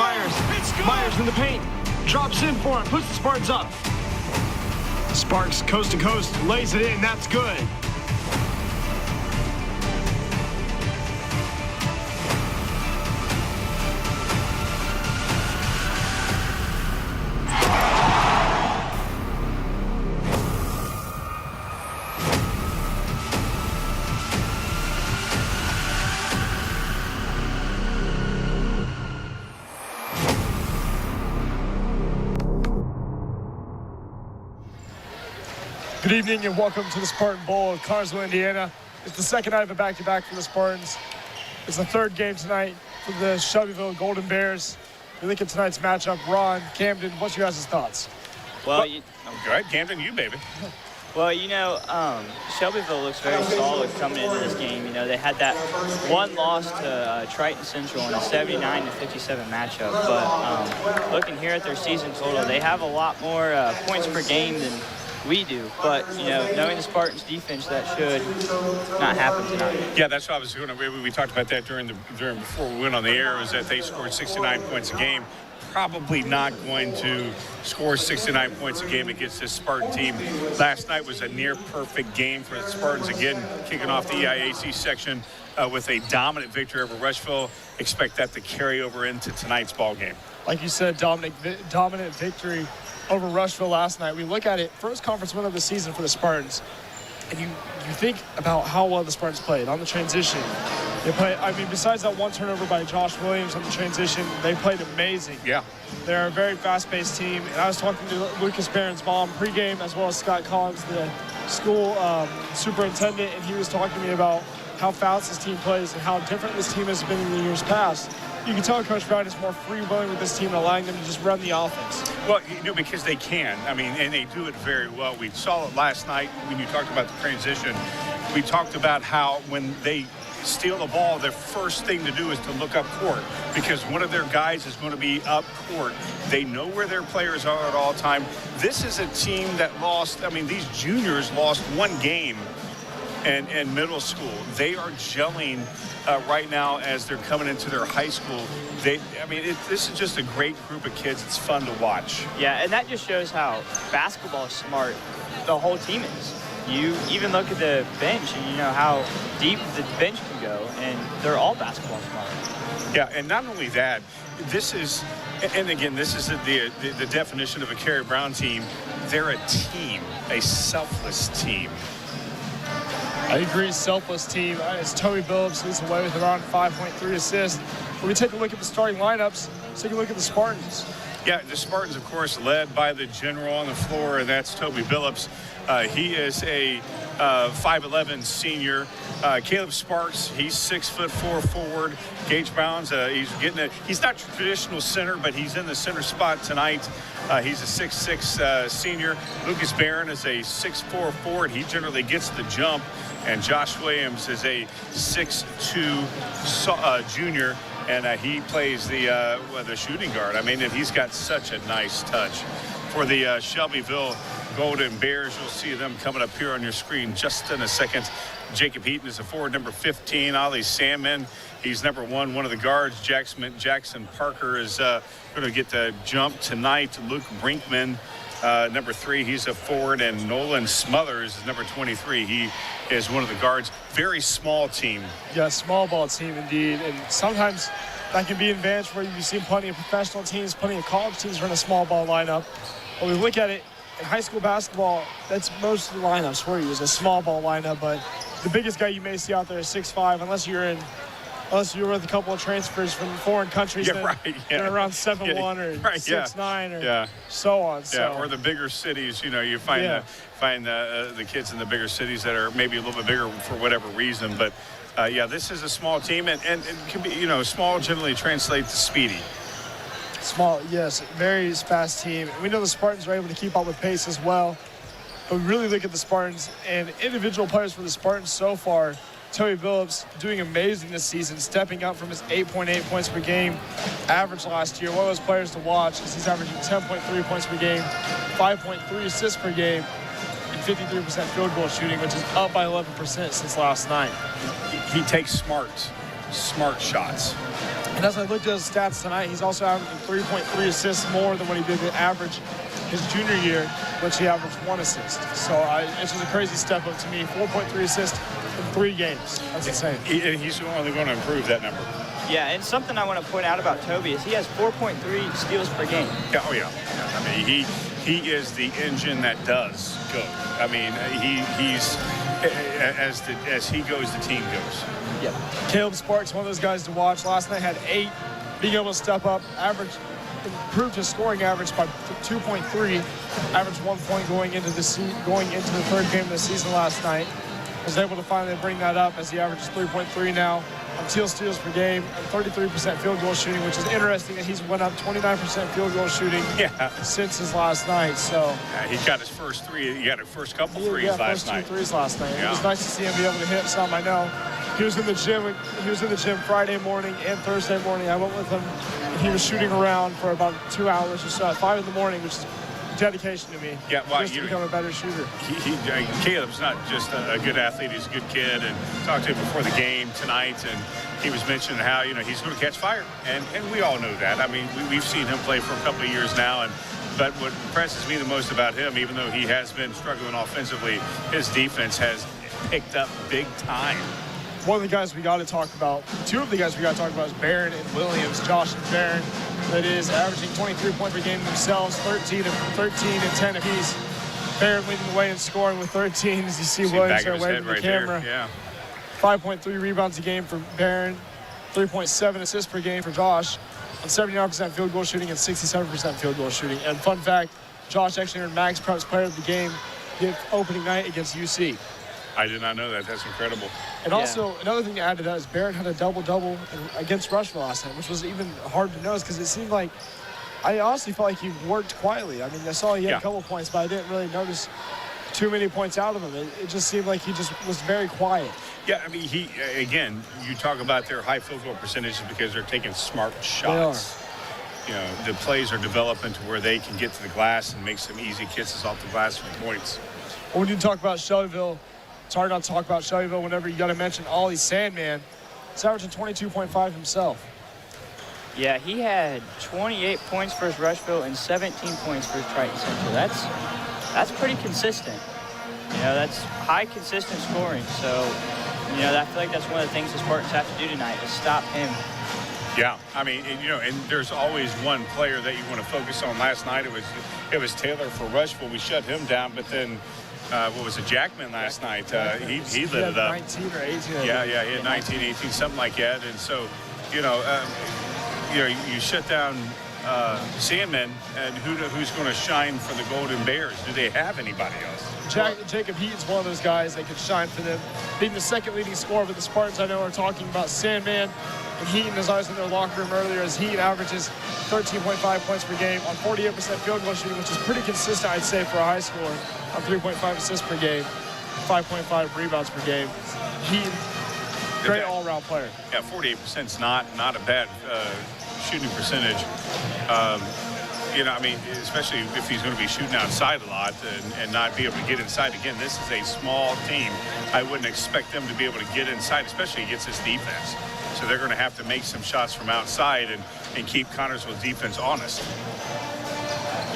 Myers. Myers in the paint. Drops in for it. Puts the Spartans up. Sparks coast to coast. Lays it in. That's good. Good evening and welcome to the Spartan Bowl of Carnesville, Indiana. It's the second night of a back-to-back for the Spartans. It's the third game tonight for the Shelbyville Golden Bears. We look at tonight's matchup. Ron, Camden, what's your guys' thoughts? Well, go ahead, Camden, you baby. Well, Shelbyville looks very solid coming into this game. They had that one loss to Triton Central in a 79-57 matchup. But looking here at their season total, they have a lot more points per game than we do. But, knowing the Spartans' defense, that should not happen tonight. Yeah, that's what I was going to. We talked about that before we went on the air, was that they scored 69 points a game. Probably not going to score 69 points a game against this Spartan team. Last night was a near perfect game for the Spartans, again kicking off the EIAC section with a dominant victory over Rushville. Expect that to carry over into tonight's ball game. Like you said, dominant victory over Rushville last night. We look at it, first conference win of the season for the Spartans, and you think about how well the Spartans played on the transition. They play. Besides that one turnover by Josh Williams on the transition, they played amazing. Yeah. They're a very fast-paced team. And I was talking to Lucas Barron's mom pregame, as well as Scott Collins, the school superintendent, and he was talking to me about how fast this team plays and how different this team has been in the years past. You can tell Coach Brown is more free-willing with this team and allowing them to just run the offense. Well, because they can. And they do it very well. We saw it last night when you talked about the transition. We talked about how when they steal the ball, their first thing to do is to look up court, because one of their guys is going to be up court. They know where their players are at all time. This is a team that lost, these juniors lost one game in middle school. They are gelling right now as they're coming into their high school. This is just a great group of kids. It's fun to watch. Yeah, and that just shows how basketball smart the whole team is. You even look at the bench and you know how deep the bench can go, and they're all basketball smart. Yeah, and not only that, this is the definition of a Kerry Brown team. They're a team, a selfless team. I agree, selfless team. As Toby Billups leads the way with around 5.3 assists. When we take a look at the starting lineups, let's take a look at the Spartans. Yeah, the Spartans, of course, led by the general on the floor, and that's Toby Billups. He is a 5'11 senior. Caleb Sparks, he's 6'4" forward. Gage Bounds, he's not a traditional center, but he's in the center spot tonight. He's a 6'6" senior. Lucas Barron is a 6'4" forward. He generally gets the jump. And Josh Williams is a 6'2" junior. And he plays the shooting guard. And he's got such a nice touch. For the Shelbyville Golden Bears, you'll see them coming up here on your screen just in a second. Jacob Heaton is a forward, number 15. Ollie Sandman, he's number one of the guards. Jackson Parker is going to get the jump tonight. Luke Brinkman, number 3, he's a forward. And Nolan Smothers is number 23. He is one of the guards. Very small team. Yeah, small ball team indeed. And sometimes that can be an advantage where you've seen plenty of professional teams, plenty of college teams run a small ball lineup. When we look at it, in high school basketball, that's most of the lineups for you is a small ball lineup. But the biggest guy you may see out there is 6'5", unless you're with a couple of transfers from foreign countries. Yeah, right. Yeah. They're around 7'1" or 6'9" or so on. Yeah, or the bigger cities. You find the kids in the bigger cities that are maybe a little bit bigger for whatever reason. But this is a small team, and it can be, small generally translates to speedy. Small, yes, very fast team. We know the Spartans are able to keep up with pace as well. But we really look at the Spartans and individual players for the Spartans so far. Toby Billups doing amazing this season, stepping up from his 8.8 points per game average last year. One of those players to watch is he's averaging 10.3 points per game, 5.3 assists per game, and 53% field goal shooting, which is up by 11% since last night. He takes smart shots. And as I looked at his stats tonight, he's also averaging 3.3 assists more than what he did the average his junior year, which he averaged 1 assist. So it's just a crazy step up to me. 4.3 assists in 3 games. That's insane. He's only going to improve that number. Yeah, and something I want to point out about Toby is he has 4.3 steals per game. Yeah, oh yeah. I mean, he is the engine that does go. I mean, he's as he goes, the team goes. Yeah. Caleb Sparks, one of those guys to watch. Last night had 8, being able to step up, improved his scoring average by 2.3, averaged 1 point going into the third game of the season last night. Was able to finally bring that up as he averages 3.3 now on steals per game and 33% field goal shooting, which is interesting that he's went up 29% field goal shooting since his last night. So he got his first 3. He got his first couple threes last night. First 2 threes last night. Yeah. It was nice to see him be able to hit some. I know he was in the gym. He was in the gym Friday morning and Thursday morning. I went with him, and he was shooting around for about 2 hours or so at 5 in the morning, which is dedication to me. Yeah, well, just to become a better shooter. Caleb's not just a good athlete; he's a good kid. And talked to him before the game tonight, and he was mentioning how he's going to catch fire, and we all know that. I mean, we've seen him play for a couple of years now, but what impresses me the most about him, even though he has been struggling offensively, his defense has picked up big time. One of the guys we got to talk about, 2 of the guys we got to talk about is Barron and Williams. Josh and Barron, that is averaging 23 points per game themselves, 13 and 10 apiece. Barron leading the way in scoring with 13, as you see Williams there waving the camera. There. Yeah. 5.3 rebounds a game for Barron, 3.7 assists per game for Josh, on 79% field goal shooting and 67% field goal shooting. And fun fact, Josh actually earned Max Preps Player of the Game opening night against UC. I did not know that. That's incredible. And also, another thing to add to that is Barron had a double-double against Rushville last night, which was even hard to notice because it seemed like, I honestly felt like he worked quietly. I mean, I saw he had a couple points, but I didn't really notice too many points out of him. It just seemed like he just was very quiet. Yeah, I mean, again, you talk about their high field goal percentages because they're taking smart shots. They are. The plays are developing to where they can get to the glass and make some easy kisses off the glass for points. Well, when you talk about Shelbyville, it's hard not to talk about Shelbyville whenever you got to mention Ollie Sandman. He's averaging 22.5 himself. Yeah, he had 28 points for his Rushville and 17 points for his Triton Central. That's pretty consistent. That's high consistent scoring. So, I feel like that's one of the things the Spartans have to do tonight is stop him. Yeah, I mean, and there's always one player that you want to focus on. Last night it was Taylor for Rushville. We shut him down, but then what was it, Jackman last night? He lit it up. 19 or 18. Yeah, he had 19, 18, something like that. And so, you shut down Sandman, and who's going to shine for the Golden Bears? Do they have anybody else? Jacob Heaton's one of those guys that could shine for them. Being the second leading scorer, but the Spartans I know are talking about Sandman and Heaton, as I was in their locker room earlier, as Heaton averages 13.5 points per game on 48% field goal shooting, which is pretty consistent, I'd say, for a high scorer, on 3.5 assists per game, 5.5 rebounds per game. Heaton, great all-around player. Yeah, 48% is not a bad shooting percentage. Especially if he's going to be shooting outside a lot and not be able to get inside. Again, this is a small team. I wouldn't expect them to be able to get inside, especially against this defense. So they're going to have to make some shots from outside and keep Connorsville's defense honest.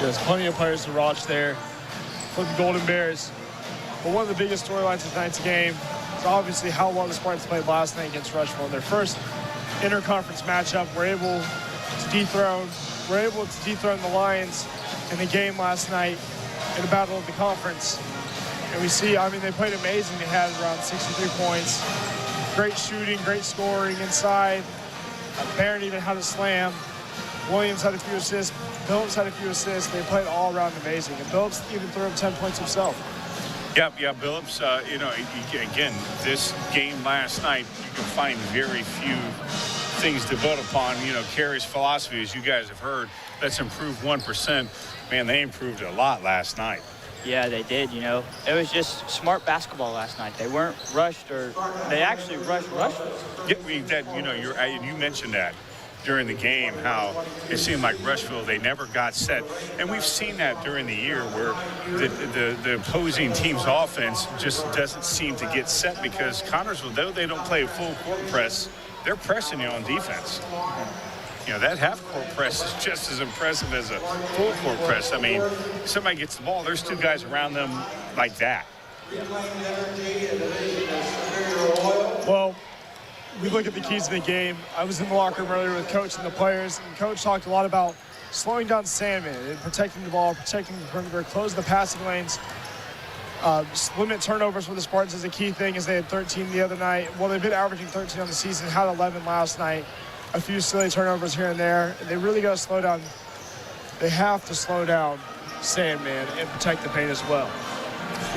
There's plenty of players to watch there for the Golden Bears. But one of the biggest storylines of tonight's game is obviously how well the Spartans played last night against Rushville. In their first interconference matchup, we're able to dethrone the Lions in the game last night in the Battle of the Conference. And we see, they played amazing. They had around 63 points. Great shooting, great scoring inside. Barron even had a slam. Williams had a few assists. Phillips had a few assists. They played all around amazing. And Phillips even threw up 10 points himself. Yeah, Phillips, again, this game last night, you can find very few things to build upon. Carey's philosophy, as you guys have heard, let's improve 1%. Man, they improved a lot last night. Yeah, they did, It was just smart basketball last night. They weren't rushed, they actually rushed. You mentioned that during the game, how it seemed like Rushville, they never got set. And we've seen that during the year where the opposing team's offense just doesn't seem to get set because Connorsville, though they don't play full court press, they're pressing you on defense. You know, that half-court press is just as impressive as a full-court press. I mean, somebody gets the ball, there's two guys around them like that. Well, we look at the keys to the game. I was in the locker room earlier with Coach and the players, and Coach talked a lot about slowing down Sandman and protecting the ball, protecting the perimeter, close the passing lanes, limit turnovers for the Spartans is a key thing, as they had 13 the other night. Well, they've been averaging 13 on the season, had 11 last night. A few silly turnovers here and there. They really got to slow down. They have to slow down Sandman and protect the paint as well.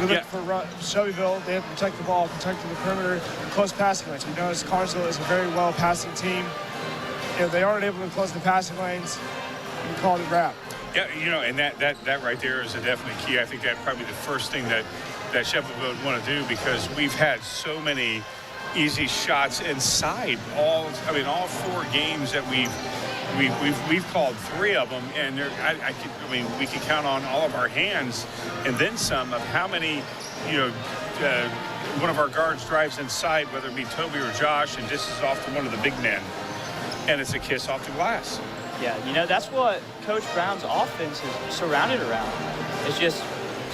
We look for Shelbyville, they have to protect the ball, protect the perimeter, and close passing lanes. We notice Carnesville is a very well-passing team. If they aren't able to close the passing lanes, you call it a wrap. Yeah, you know, and that right there is a definite key. I think that's probably the first thing that Shelbyville would want to do, because we've had so many easy shots inside all 4 games that we've called 3 of them, and we can count on all of our hands and then some of how many, one of our guards drives inside, whether it be Toby or Josh, and dishes off to one of the big men, and it's a kiss off the glass. Yeah, that's what Coach Brown's offense is surrounded around. It's just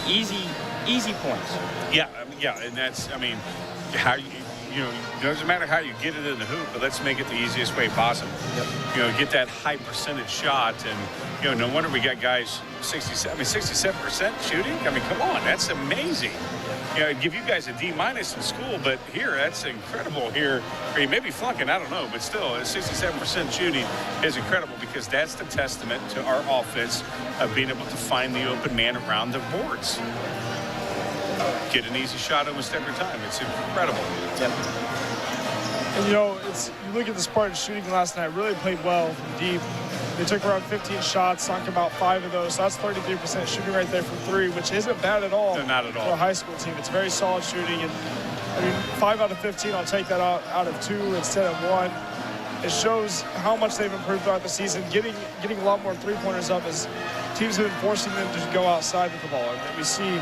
easy points. Yeah, and that's, how it doesn't matter how you get it in the hoop, but let's make it the easiest way possible. Yep. Get that high percentage shot, and no wonder we got guys 67% shooting. Come on, that's amazing. I'd give you guys a D- in school, but here, that's incredible here. Or you may be flunking, I don't know, but still, 67% shooting is incredible, because that's the testament to our offense of being able to find the open man around the boards. Get an easy shot almost every time. It's incredible. Yep. And you look at the Spartans shooting last night, really played well from deep. They took around 15 shots, sunk about 5 of those. So that's 33% shooting right there from 3, which isn't bad at all. No, not at all. For a high school team. It's very solid shooting. And 5 out of 15, I'll take that out of 2 instead of 1. It shows how much they've improved throughout the season, getting a lot more three-pointers up, as teams have been forcing them to go outside with the ball. And we see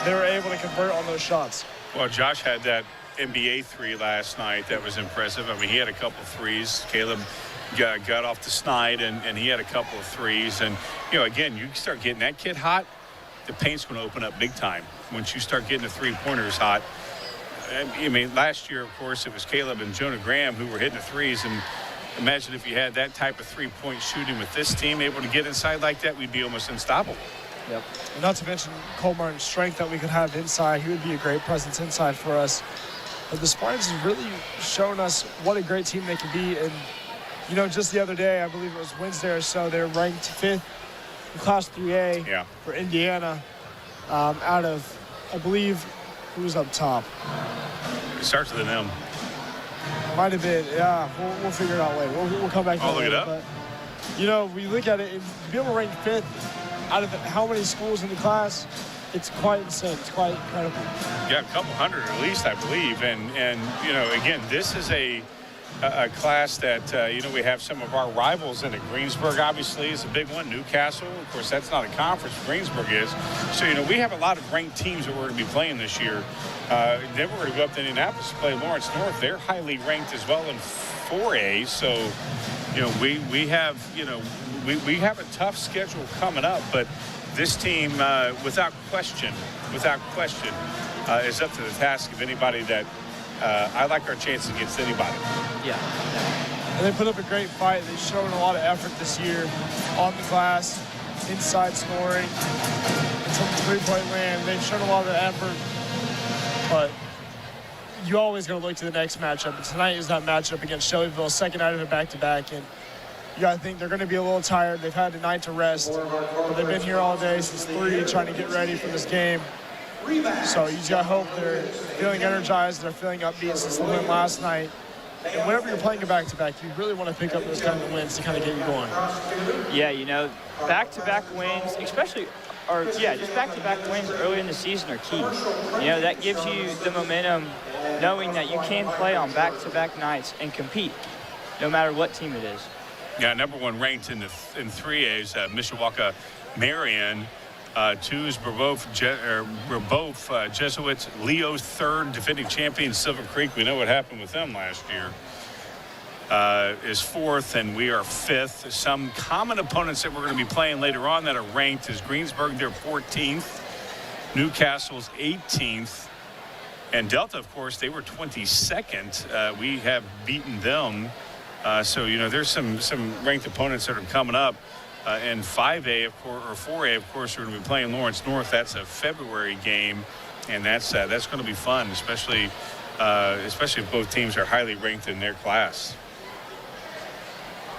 they were able to convert on those shots. Well, Josh had that NBA 3 last night. That was impressive. He had a couple threes. Caleb got off the snide, and he had a couple of threes. And, again, you start getting that kid hot, the paint's going to open up big time. Once you start getting the three-pointers hot. Last year, of course, it was Caleb and Jonah Graham who were hitting the threes. And imagine if you had that type of three-point shooting with this team, able to get inside like that, we'd be almost unstoppable. Yep. And not to mention Cole Martin's strength that we could have inside. He would be a great presence inside for us. But the Spartans have really shown us what a great team they can be. And, just the other day, I believe it was Wednesday or so, they were ranked 5th in Class 3A for Indiana out of, I believe, who was up top? It starts with an M. Might have been, yeah. We'll figure it out later. We'll come back to I'll it look later. it up. But, we look at it, and to be able to rank 5th out of how many schools in the class, it's quite insane. It's quite incredible. Yeah, a couple hundred at least, I believe. And again, this is a class that, we have some of our rivals in it. Greensburg, obviously, is a big one. Newcastle, of course, that's not a conference. Greensburg is. So, we have a lot of ranked teams that we're going to be playing this year. Then we're going to go up to Indianapolis to play Lawrence North. They're highly ranked as well in 4A. So, we have a tough schedule coming up, but this team, without question, is up to the task of anybody that I like our chances against anybody. Yeah. And they put up a great fight. They've shown a lot of effort this year on the glass, inside scoring, and from the three-point land. They've shown a lot of effort, but you always going to look to the next matchup. And tonight is that matchup against Shelbyville, second night of a back-to-back. And you got to think they're going to be a little tired. They've had a night to rest, but they've been here all day since 3 trying to get ready for this game. So you just got to hope they're feeling energized, they're feeling upbeat since the win last night. And whenever you're playing a back-to-back, you really want to pick up those kind of wins to kind of get you going. Yeah, back-to-back wins, just back-to-back wins early in the season are key. That gives you the momentum, knowing that you can play on back-to-back nights and compete, no matter what team it is. Yeah, number 1 ranked in 3A is Mishawaka Marion. 2 is Brebeuf Jesuits. Leo's 3rd, defending champion Silver Creek. We know what happened with them last year. is 4th, and we are 5th. Some common opponents that we're going to be playing later on that are ranked is Greensburg, they're 14th. Newcastle's 18th. And Delta, of course, they were 22nd. We have beaten them. So, there's some ranked opponents that are coming up. In 5A, of course, or 4A, of course, we're going to be playing Lawrence North. That's a February game, and that's going to be fun, especially if both teams are highly ranked in their class.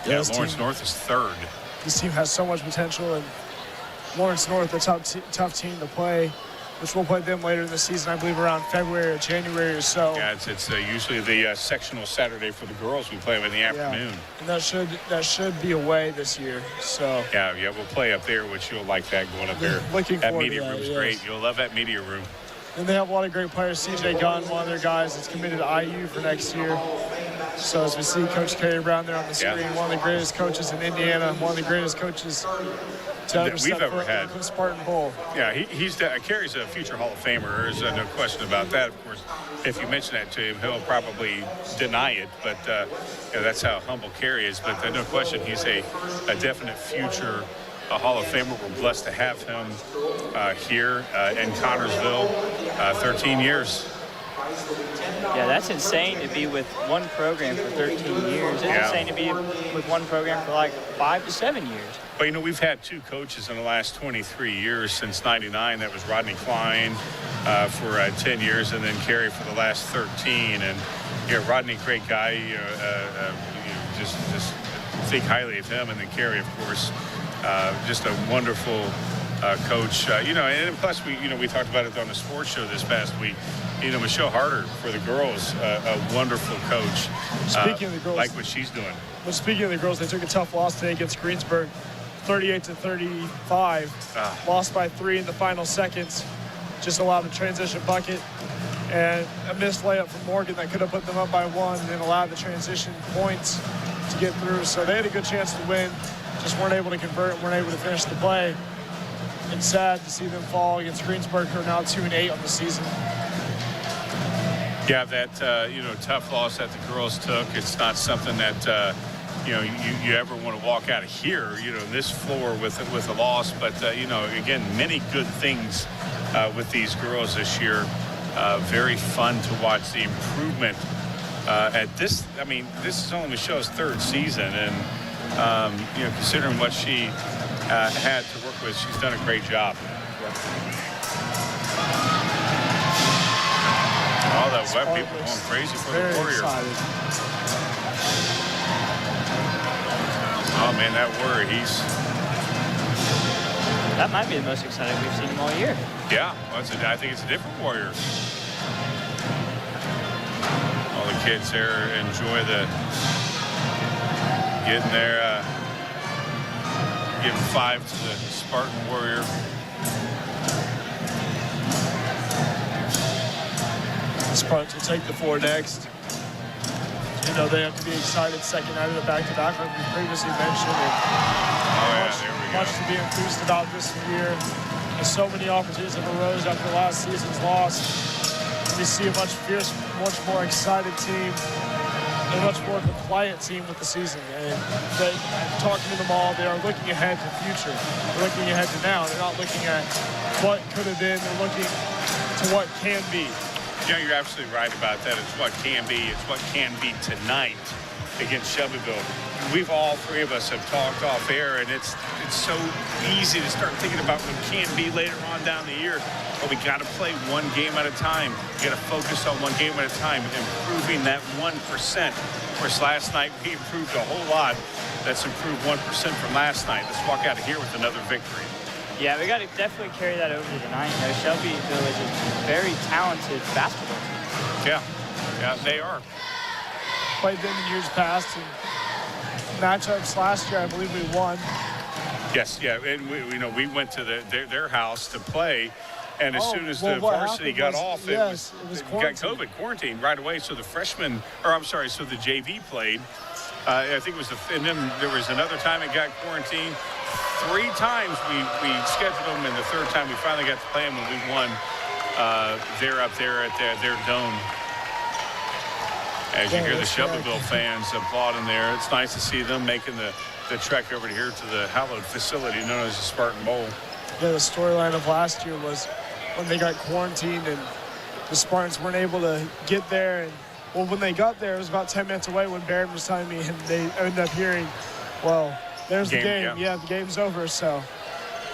Yeah, Lawrence North is 3rd. This team has so much potential, and Lawrence North, a tough team to play, which we'll play them later in the season, I believe around February or January or so. Yeah, it's usually the sectional Saturday for the girls. We play them in the afternoon. And that should be away this year. So yeah, we'll play up there, which you'll like that going up there. Looking that forward media to that, room's yes. great. You'll love that media room. And they have a lot of great players. CJ Gunn, one of their guys that's committed to IU for next year. So as we see Coach Kerry Brown there on the screen, one of the greatest coaches in Indiana, one of the greatest coaches that we've ever had. The Spartan Bowl. Yeah, Kerry's a future Hall of Famer. There's no question about that. Of course, if you mention that to him, he'll probably deny it. But that's how humble Kerry is. But no question, he's a definite future Hall of Famer. We're blessed to have him here in Connersville. 13 years. Yeah, that's insane to be with one program for 13 years. It's insane to be with one program for like 5 to 7 years. But, we've had 2 coaches in the last 23 years since 99. That was Rodney Klein for 10 years, and then Kerry for the last 13. And, Rodney, great guy. Just think highly of him. And then Kerry, of course, just a wonderful coach. And plus, we talked about it on the sports show this past week. Michelle Harder for the girls, a wonderful coach. Speaking of the girls, like what she's doing. Well, speaking of the girls, they took a tough loss today against Greensburg, 38-35. Lost by 3 in the final seconds. Just allowed a transition bucket and a missed layup from Morgan that could have put them up by 1, and then allowed the transition points to get through. So they had a good chance to win, just weren't able to convert and weren't able to finish the play. It's sad to see them fall against Greensburg, who are now 2-8 on the season. Yeah, that tough loss that the girls took. It's not something that you ever want to walk out of here. This floor with a loss. But again, many good things with these girls this year. Very fun to watch the improvement at this. I mean, this is only Michelle's 3rd season, and considering what she had to work with, she's done a great job. All that wet people going crazy for the Warriors. Excited. Oh man, that Warrior, That might be the most excited we've seen him all year. Yeah, I think it's a different Warrior. All the kids there enjoy getting there, giving 5 to the Spartan Warrior. The Spartans will take the 4 next. They have to be excited second night of the back-to-back, like we previously mentioned. Much to be enthused about this year. There's so many opportunities have arose after last season's loss. We see a much more excited team, a much more compliant team with the season. And talking to them all, they are looking ahead to the future. They're looking ahead to now. They're not looking at what could have been. They're looking to what can be. You're absolutely right about that. It's what can be. It's what can be tonight against Shelbyville. All 3 of us have talked off air, and it's so easy to start thinking about what can be later on down the year. But we got to play one game at a time. We got to focus on one game at a time, improving that 1%. Of course, last night we improved a whole lot. Let's improve 1% from last night. Let's walk out of here with another victory. Yeah, we got to definitely carry that over tonight. Shelbyville is a very talented basketball team. Yeah, they are. Played them in years past, and matchups last year, I believe we won. Yes, and we went to their house to play, and as soon as the varsity got off, it was got COVID quarantine right away. So the so the JV played. I think it was and then there was another time it got quarantined. 3 times we scheduled them, and the 3rd time we finally got to play them, and we won. They're up there at their dome. as you hear the Shelbyville fans applauding there. It's nice to see them making the trek over here to the hallowed facility known as the Spartan Bowl. Yeah, the storyline of last year was when they got quarantined and the Spartans weren't able to get there. And well, when they got there, it was about 10 minutes away when Barron was telling me, and they ended up hearing, well, there's the game. Yeah, the game's over. So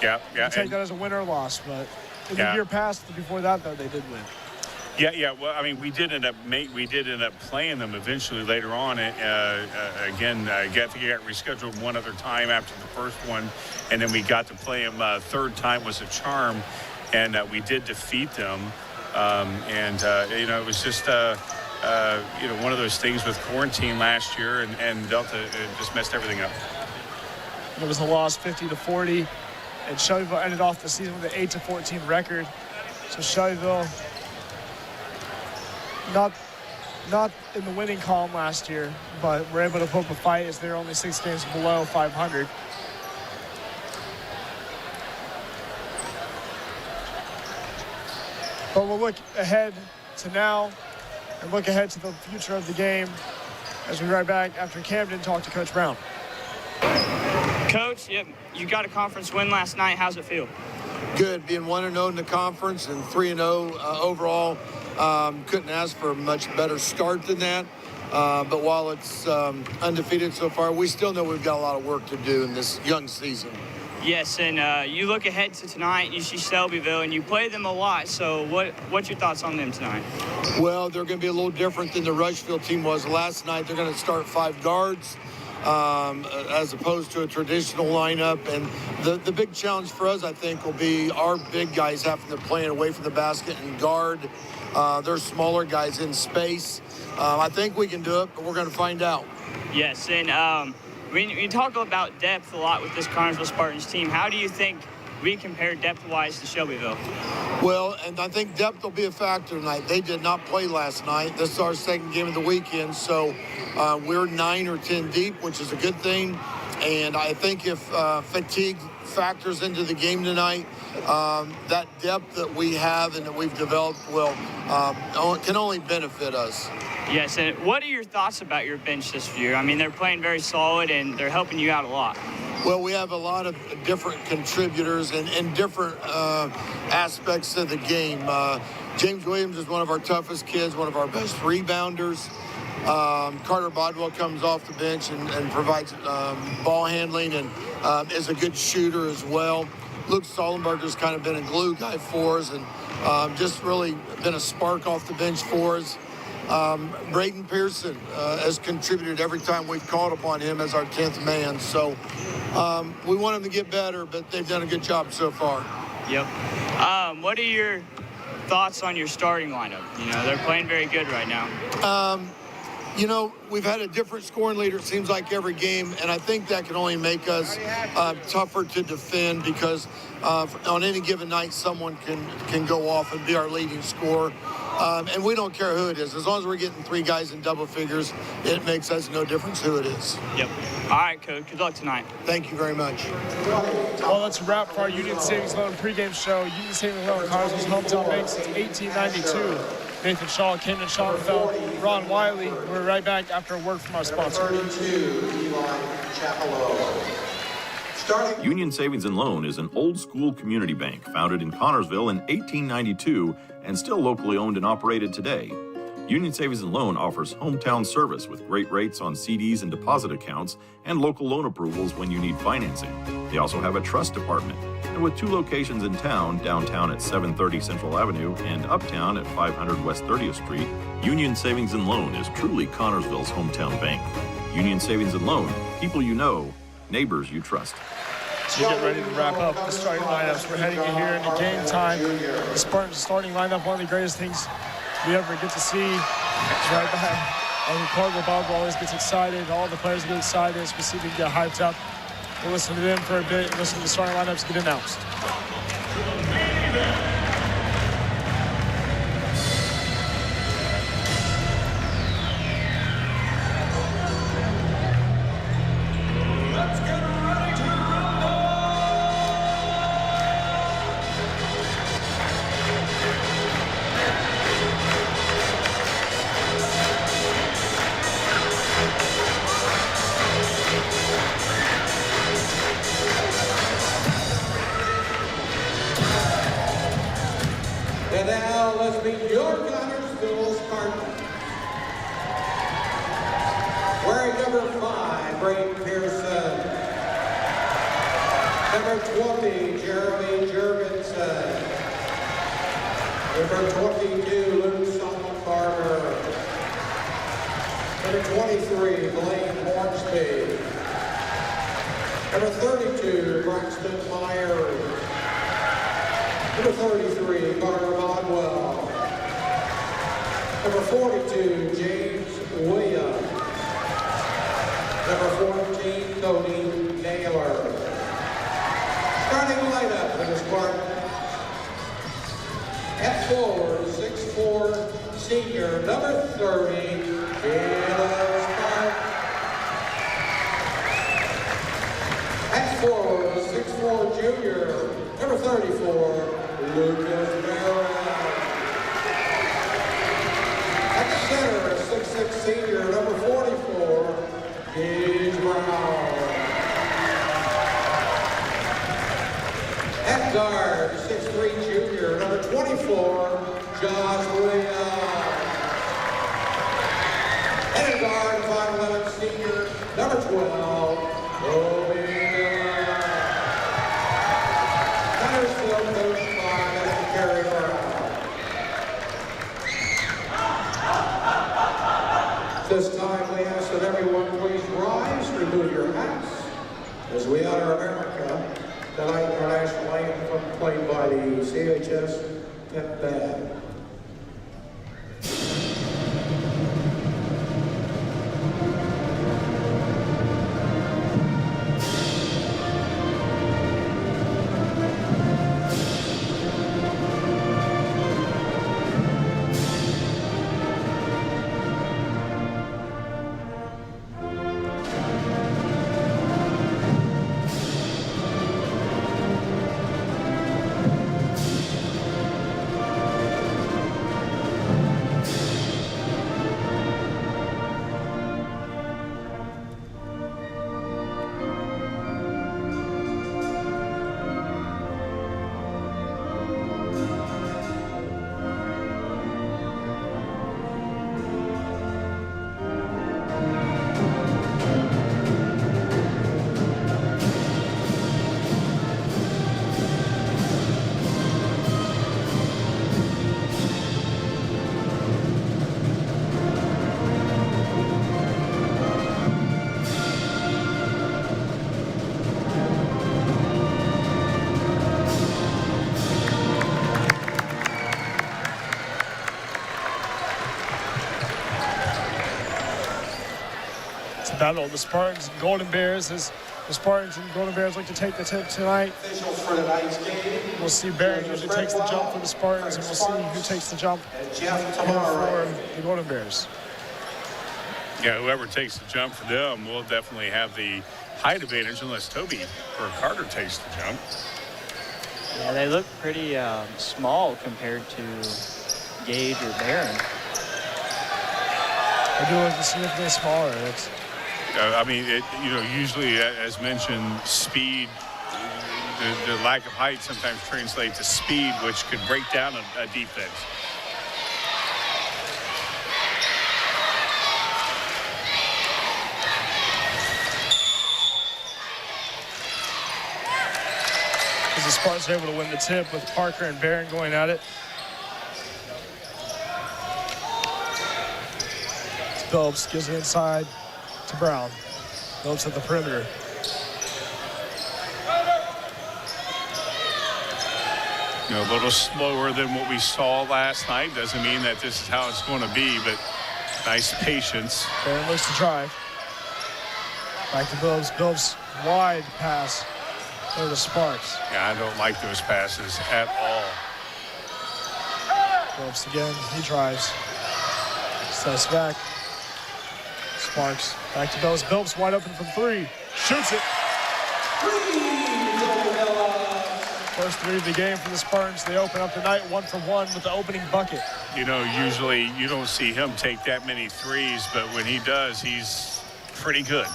yeah. Take that as a win or loss. But in the year past, before that, though, they did win. Yeah. Well, I mean, we did end up playing them eventually later on. Again, I think it got rescheduled one other time after the first one, and then we got to play them. Third time was a charm, and we did defeat them. It was just one of those things with quarantine last year, and Delta just messed everything up. It was a loss, 50-40, and Shelbyville ended off the season with an 8-14 record. So Shelbyville, not in the winning column last year, but were able to put up a fight as they're only 6 games below 500. But we'll look ahead to now and look ahead to the future of the game as we right back after Camden talk to Coach Brown. Coach, you got a conference win last night. How's it feel? Good, being 1-0 in the conference and 3-0 overall. Couldn't ask for a much better start than that. But while it's undefeated so far, we still know we've got a lot of work to do in this young season. Yes, and you look ahead to tonight, you see Shelbyville, and you play them a lot. So what's your thoughts on them tonight? Well, they're going to be a little different than the Rushville team was last night. They're going to start 5 guards as opposed to a traditional lineup. And the big challenge for us, I think, will be our big guys having to play away from the basket and guard. They're smaller guys in space. I think we can do it, but we're going to find out. Yes, and we talk about depth a lot with this Connersville Spartans team. How do you think we compare depth-wise to Shelbyville? Well, and I think depth will be a factor tonight. They did not play last night. This is our second game of the weekend, so we're 9 or 10 deep, which is a good thing. And I think if fatigue factors into the game tonight, that depth that we have and that we've developed can only benefit us. Yes, and what are your thoughts about your bench this year? I mean, they're playing very solid and they're helping you out a lot. Well, we have a lot of different contributors and different aspects of the game. James Williams is one of our toughest kids, one of our best rebounders. Carter Bodwell comes off the bench and provides ball handling and is a good shooter as well. Luke Sollenberger's kind of been a glue guy for us and just really been a spark off the bench for us. Braden Pearson has contributed every time we've called upon him as our 10th man. So we want him to get better, but they've done a good job so far. Yep. What are your thoughts on your starting lineup? You know, they're playing very good right now. We've had a different scoring leader, it seems like, every game, and I think that can only make us tougher to defend because on any given night, someone can go off and be our leading scorer. And we don't care who it is. As long as we're getting 3 guys in double figures, it makes us no difference who it is. Yep. All right, Coach. Good luck tonight. Thank you very much. Well, that's a wrap for our Union Savings Loan pregame show. Union Savings Loan, Connersville's hometown bank since 1892. Nathan Shaw, Kenan Schauenfeld, Ron Wiley. We're right back after a word from our sponsor. Union Savings and Loan is an old-school community bank founded in Connersville in 1892 and still locally owned and operated today. Union Savings and Loan offers hometown service with great rates on CDs and deposit accounts and local loan approvals when you need financing. They also have a trust department. And with 2 locations in town, downtown at 730 Central Avenue and uptown at 500 West 30th Street, Union Savings and Loan is truly Connersville's hometown bank. Union Savings and Loan, people you know, neighbors you trust. So we get ready to wrap up the starting lineups. We're heading in here into game time. The Spartans starting lineup, one of the greatest things we ever get to see. It's right back. And Carter Bob always gets excited. All the players get excited as we see them get hyped up. We'll listen to them for a bit and listen to the starting lineups get announced. Let's meet your Connorsville Spartan. Wearing number 5, Braden Pearson. Number 20, Jeremy Jurgensen. Number 22, Luke Solomon-Carter. Number 23, Blaine Hornsby. Number 32, Braxton Myers. Number 33, Carter Bodwell. Number 42, James Williams. Number 14, Cody Naylor. Starting lineup for the Spartans. At forward, 6'4", senior, number 30, Caleb Spartan. At forward, 6'4", junior, number 34, Lucas Barrett. At center, 6'6", senior, number 44, Gage Brown. At guard, 6'3", junior, number 24, Josh Williams. And at guard, 5'11", senior, number 12, Kobe Miller. Connorsville coached by Kerry Brown. This time we ask that everyone please rise, remove your hats, as we honor America. Tonight, our national anthem played by the CHS Pep Band. Battle of the Spartans and Golden Bears as the Spartans and Golden Bears look to take the tip tonight. For tonight's game. We'll see Barron usually takes the jump for the Spartans, and we'll see who takes the jump for the Golden Bears. Yeah, whoever takes the jump for them will definitely have the height advantage unless Toby or Carter takes the jump. Yeah, they look pretty small compared to Gage or Barron. They do look significantly smaller. I mean, usually, as mentioned, speed, the lack of height sometimes translates to speed, which could break down a defense. As the Spartans are able to win the tip with Parker and Barron going at it. Phillips gives it inside to Brown. Phillips at the perimeter. A little slower than what we saw last night. Doesn't mean that this is how it's going to be, but nice patience. Barron looks to drive. Back to Phillips. Phillips wide pass over to Sparks. Yeah, I don't like those passes at all. Phillips again. He drives. Steps back. Sparks back to Phillips. Phillips wide open from three. Shoots it. First three of the game for the Spartans. They open up the night 1 for 1 with the opening bucket. Usually you don't see him take that many threes, but when he does, he's pretty good.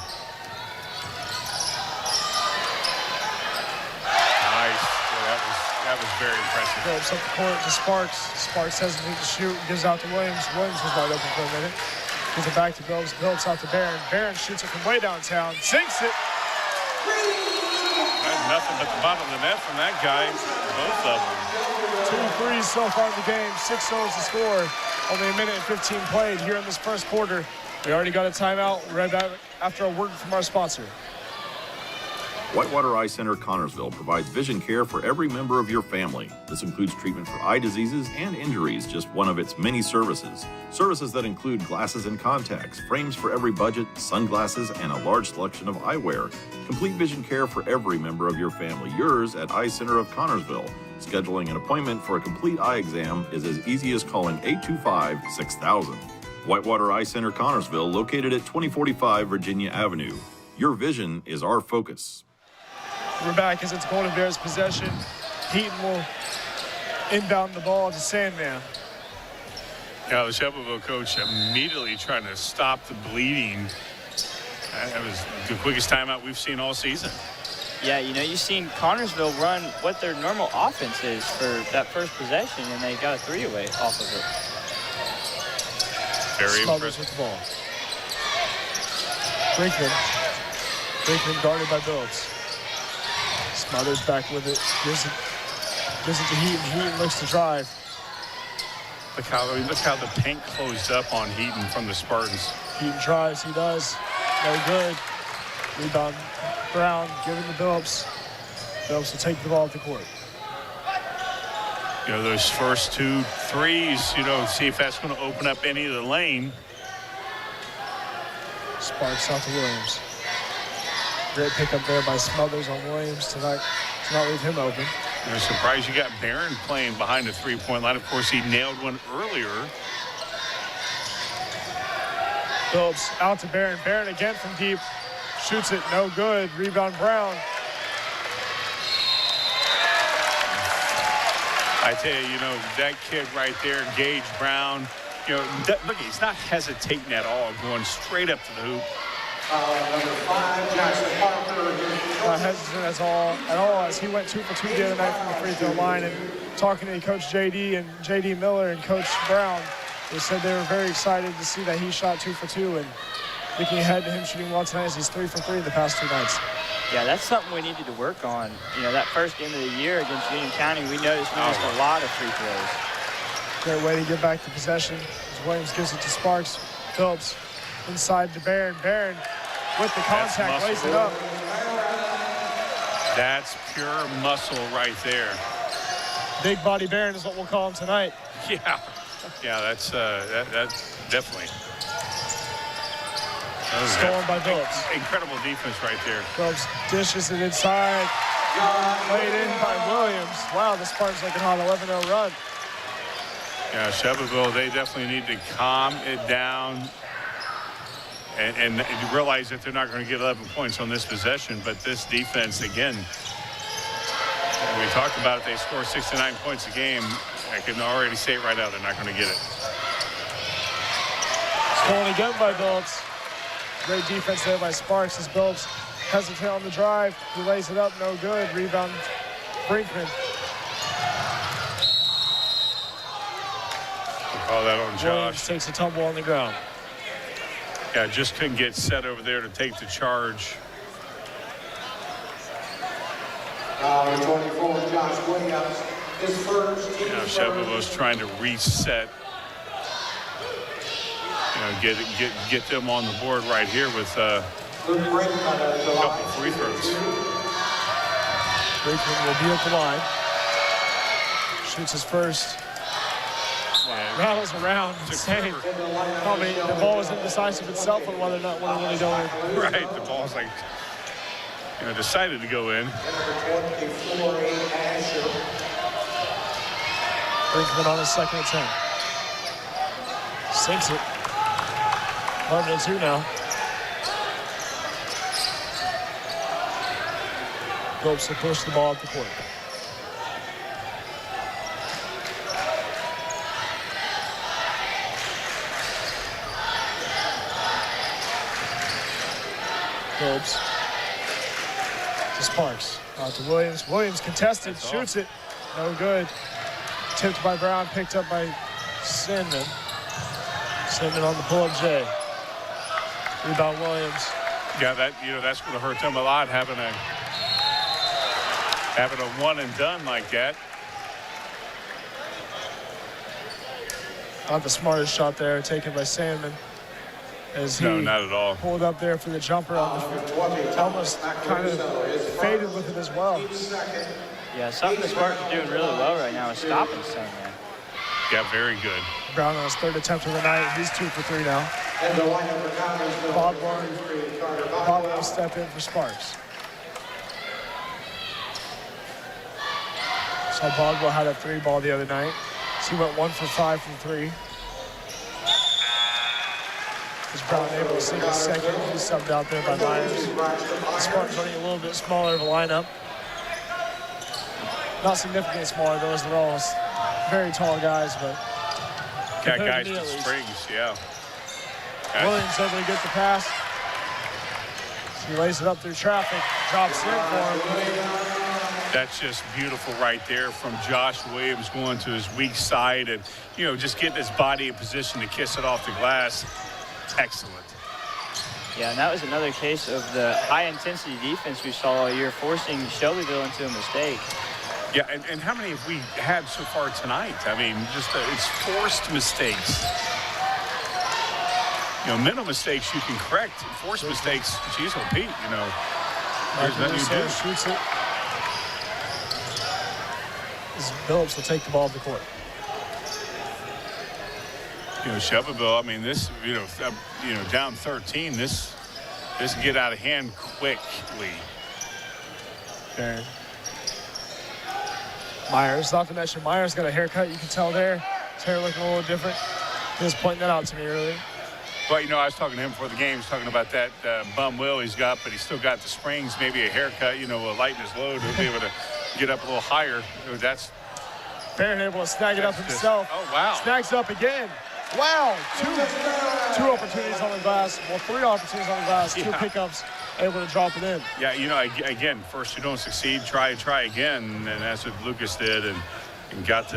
Nice. Well, that was very impressive. Phillips up the court to Sparks. Sparks hesitates to shoot, gives out to Williams. Williams was wide open for a minute. Gives it back to Phillips. Phillips out to Barron. Barron shoots it from way downtown. Sinks it. Nothing but the bottom of the net from that guy. Both of them. 2 threes so far in the game. 6 goals to score. Only a minute and 15 played here in this first quarter. We already got a timeout. Right back after a word from our sponsor. Whitewater Eye Center Connorsville provides vision care for every member of your family. This includes treatment for eye diseases and injuries, just one of its many services. Services that include glasses and contacts, frames for every budget, sunglasses, and a large selection of eyewear. Complete vision care for every member of your family. Yours at Eye Center of Connorsville. Scheduling an appointment for a complete eye exam is as easy as calling 825-6000. Whitewater Eye Center Connorsville, located at 2045 Virginia Avenue. Your vision is our focus. We're back as it's Golden Bears possession. Heaton will inbound the ball to Sandman. Yeah, the Shelbyville coach immediately trying to stop the bleeding. That was the quickest timeout we've seen all season. Yeah, you know, you've seen Connorsville run what their normal offense is for that first possession, and they got a 3 away off of it. Very Smothers impressive. with the ball. Brinkman guarded by Billups. Smothers back with it. Gives it to Heaton. Heaton looks to drive. Look how the paint closed up on Heaton from the Spartans. Heaton tries. He does. No good. Rebound. Brown giving to Billups. Billups will take the ball at the court. You know, those first 2 threes, you know, see if that's going to open up any of the lane. Sparks out to Williams. Great pickup there by Smothers on Williams tonight to not leave him open. I'm surprised you got Barron playing behind the three-point line. Of course, he nailed one earlier. Phillips out to Barron. Barron again from deep. Shoots it, no good. Rebound Brown. I tell you, you know, that kid right there, Gage Brown, you know, look, he's not hesitating at all, going straight up to the hoop. Number 5, Jackson Parker. Not hesitant at all as he went 2 for 2 the other night from the free throw line. And talking to Coach JD and JD Miller and Coach Brown, they said they were very excited to see that he shot 2 for 2 and looking ahead to him shooting well tonight as he's 3 for 3 the past 2 nights. Yeah, that's something we needed to work on. You know, that first game of the year against Union County, we noticed we missed a lot of free throws. Great way to get back to possession as Williams gives it to Sparks. Phillips inside to Barron. Barron with the contact, lays it up. That's pure muscle right there. Big body Barron is what we'll call him tonight. Yeah, that's definitely. Stolen by Phillips. Incredible defense right there. Phillips dishes it inside. Laid in by Williams. Wow, the Spartans looking hot, 11-0 run. Yeah, Shelbyville, they definitely need to calm it down and realize that they're not going to get 11 points on this possession. But this defense, again, we talked about it. They score 69 points a game. I can already say it right now, they're not going to get it. Stolen again by Phillips. Great defense there by Sparks as Phillips hesitant on the drive. He lays it up, no good. Rebound, Brinkman. We'll call that on Josh. Williams takes a tumble on the ground. Yeah, just couldn't get set over there to take the charge. Number 24, Josh Williams. His first team. Now Shelbyville's trying to reset. You know, get them on the board right here with a couple free throws. Brinkman will be at the line. Shoots his first. Yeah. Rattles around. Insane. The ball was indecisive itself on whether or not one really going in. Right, the ball's like, you know, decided to go in. Brinkman on his second attempt. Sinks it. 11-2 now. Phillips to push the ball up the court. Phillips to Sparks. Out to Williams. Williams contested, shoots it. No good. Tipped by Brown, picked up by Sandman. Sandman on the pull-up J. Rebound Williams. Yeah, that's going to hurt them a lot, having a one and done like that. Not the smartest shot there, taken by Sandman. As he No, not at all. pulled up there for the jumper on the almost kind of faded with it as well. Yeah, something the Spartans are doing really well right now is stopping Sandman. Yeah, very good. Brown on his third attempt of the night. He's 2 for 3 now. And the lineup for Connersville. Bob will step in for Sparks. Saw Boswell had a 3 ball the other night. So he went 1 for 5 from 3. Was Brown able to sink a second? He's subbed out there by Myers. The Spartans running a little bit smaller of a lineup. Not significantly smaller though, as they're all very tall guys, but Got guys with springs, yeah. Williams able to get the pass. He lays it up through traffic, drops in for him. That's just beautiful right there from Josh Williams going to his weak side and, just getting his body in position to kiss it off the glass. Excellent. Yeah, and that was another case of the high-intensity defense we saw all year, forcing Shelbyville into a mistake. Yeah, and how many have we had so far tonight? I mean, just it's forced mistakes. Mental mistakes you can correct. Forced mistakes, geez, oh Pete, there's nothing you do. Shoots it. Phillips will take the ball to the court. Shelbyville, I mean, this, down 13, this can get out of hand quickly. Okay. Myers, not to mention Myers got a haircut, you can tell there. His hair looking a little different. He was pointing that out to me earlier. Well, I was talking to him before the game. He's talking about that bum wheel he's got, but he's still got the springs, maybe a haircut, will lighten his load. He'll be able to get up a little higher. That's Barron able to snag it up himself. Oh, wow. Snags up again. Wow. Two opportunities on the glass. Well, 3 opportunities on the glass. 2 pickups. Able to drop it in. Yeah, again, first you don't succeed, try again, and that's what Lucas did, and got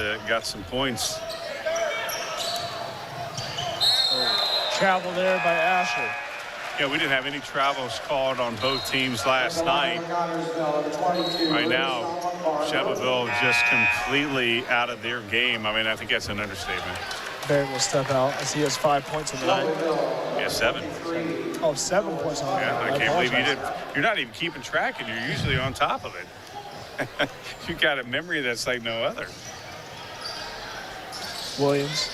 some points. Travel there by Asher. Yeah, we didn't have any travels called on both teams last night. Right now, Shelbyville just completely out of their game. I mean, I think that's an understatement. Barron will step out as he has 5 points on the night. Yeah, 7. Oh, 7 points on the night. Yeah, I can't believe you did. You're not even keeping track, and you're usually on top of it. You got a memory that's like no other. Williams.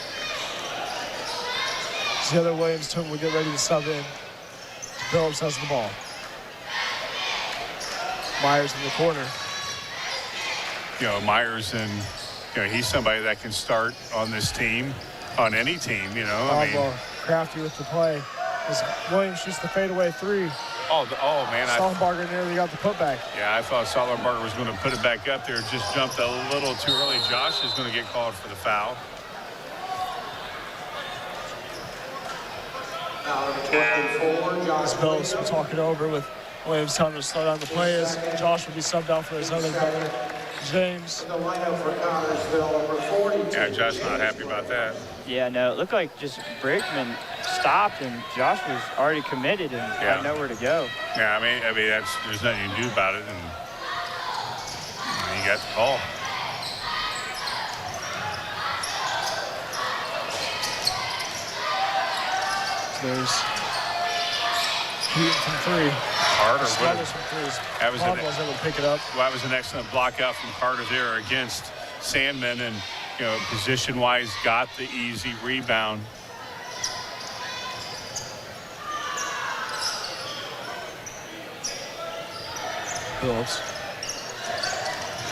The other Williams will get ready to sub in. Phillips has the ball. Myers in the corner. Myers, and he's somebody that can start on this team, on any team. Crafty with the play. As Williams shoots the fadeaway 3. Oh man! Sollenbarger nearly got the putback. Yeah, I thought Sollenbarger was going to put it back up there. Just jumped a little too early. Josh is going to get called for the foul. As Phillips will talk it over with Williams telling him to slow down the play as Josh will be subbed out for his other brother, James. Yeah, Josh not happy about that. Yeah, no, it looked like just Brickman stopped and Josh was already committed and had nowhere to go. Yeah, I mean there's nothing you can do about it, and you got the call. There's Heaton from 3. Carter Smothers from 3s. That was Bob was able to pick it up. Well, that was an excellent block out from Carter there against Sandman, and position-wise got the easy rebound. Phillips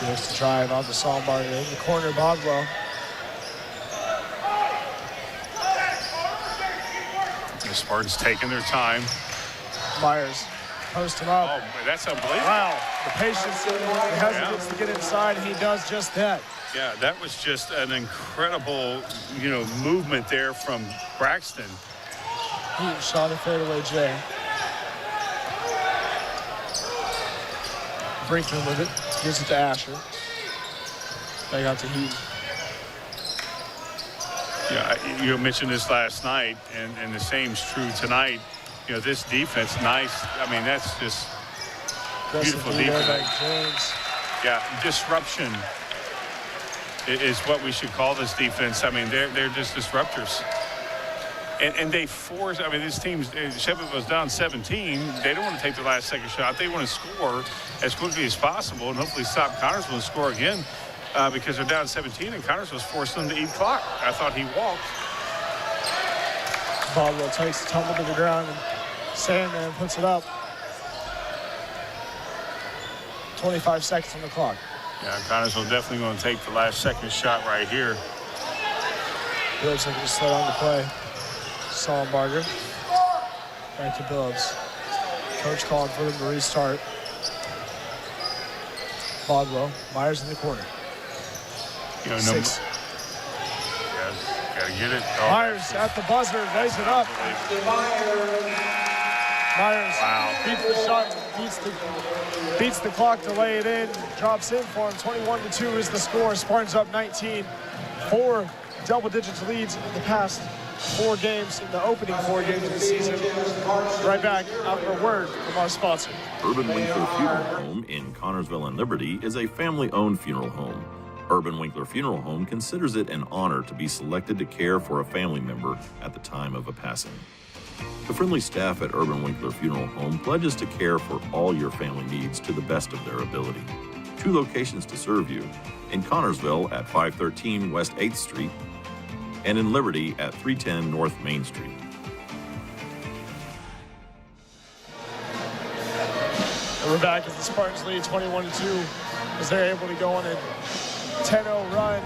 goes to drive out the Sollenbarger in the corner. Boswell. The Spartans taking their time. Myers post him up. Oh, that's unbelievable. Wow, the patience, the hesitance to get inside, and he does just that. Yeah, that was just an incredible, movement there from Braxton. He shot a fadeaway J. Brinkman with it, gives it to Asher. Back out to Heaton. Yeah, you mentioned this last night, and the same's true tonight. You know, this defense, nice. I mean, that's just beautiful defense. James. Yeah, disruption is what we should call this defense. I mean, they're just disruptors. And they force, I mean, this team's, Shelbyville was down 17. They don't want to take the last second shot. They want to score as quickly as possible and hopefully stop Connersville and score again because they're down 17 and Connersville's forced them to eat clock. I thought he walked. Baldwin takes the tumble to the ground and Sandman puts it up. 25 seconds on the clock. Yeah, Connersville definitely going to take the last second shot right here. Billups looking to slow down the play. Sollenbarger. Back to Billups. Coach calling for them to restart. Bodwell. Myers in the corner. You know, Six. Yeah, got to get it. Oh, Myers at the buzzer. Lays it up. Myers beats the shot. Beats the clock to lay it in. Drops in for him. 21-2 is the score. Spartans up 19. 4 double-digit leads in the past 4 games, in the opening 4 games of the season. Right back after a word from our sponsor. Urban Winkler Funeral Home in Connersville and Liberty is a family-owned funeral home. Urban Winkler Funeral Home considers it an honor to be selected to care for a family member at the time of a passing. The friendly staff at Urban Winkler Funeral Home pledges to care for all your family needs to the best of their ability. 2 locations to serve you: in Connersville at 513 West 8th Street and in Liberty at 310 North Main Street. And we're back as the Spartans lead 21-2 as they're able to go on a 10-0 run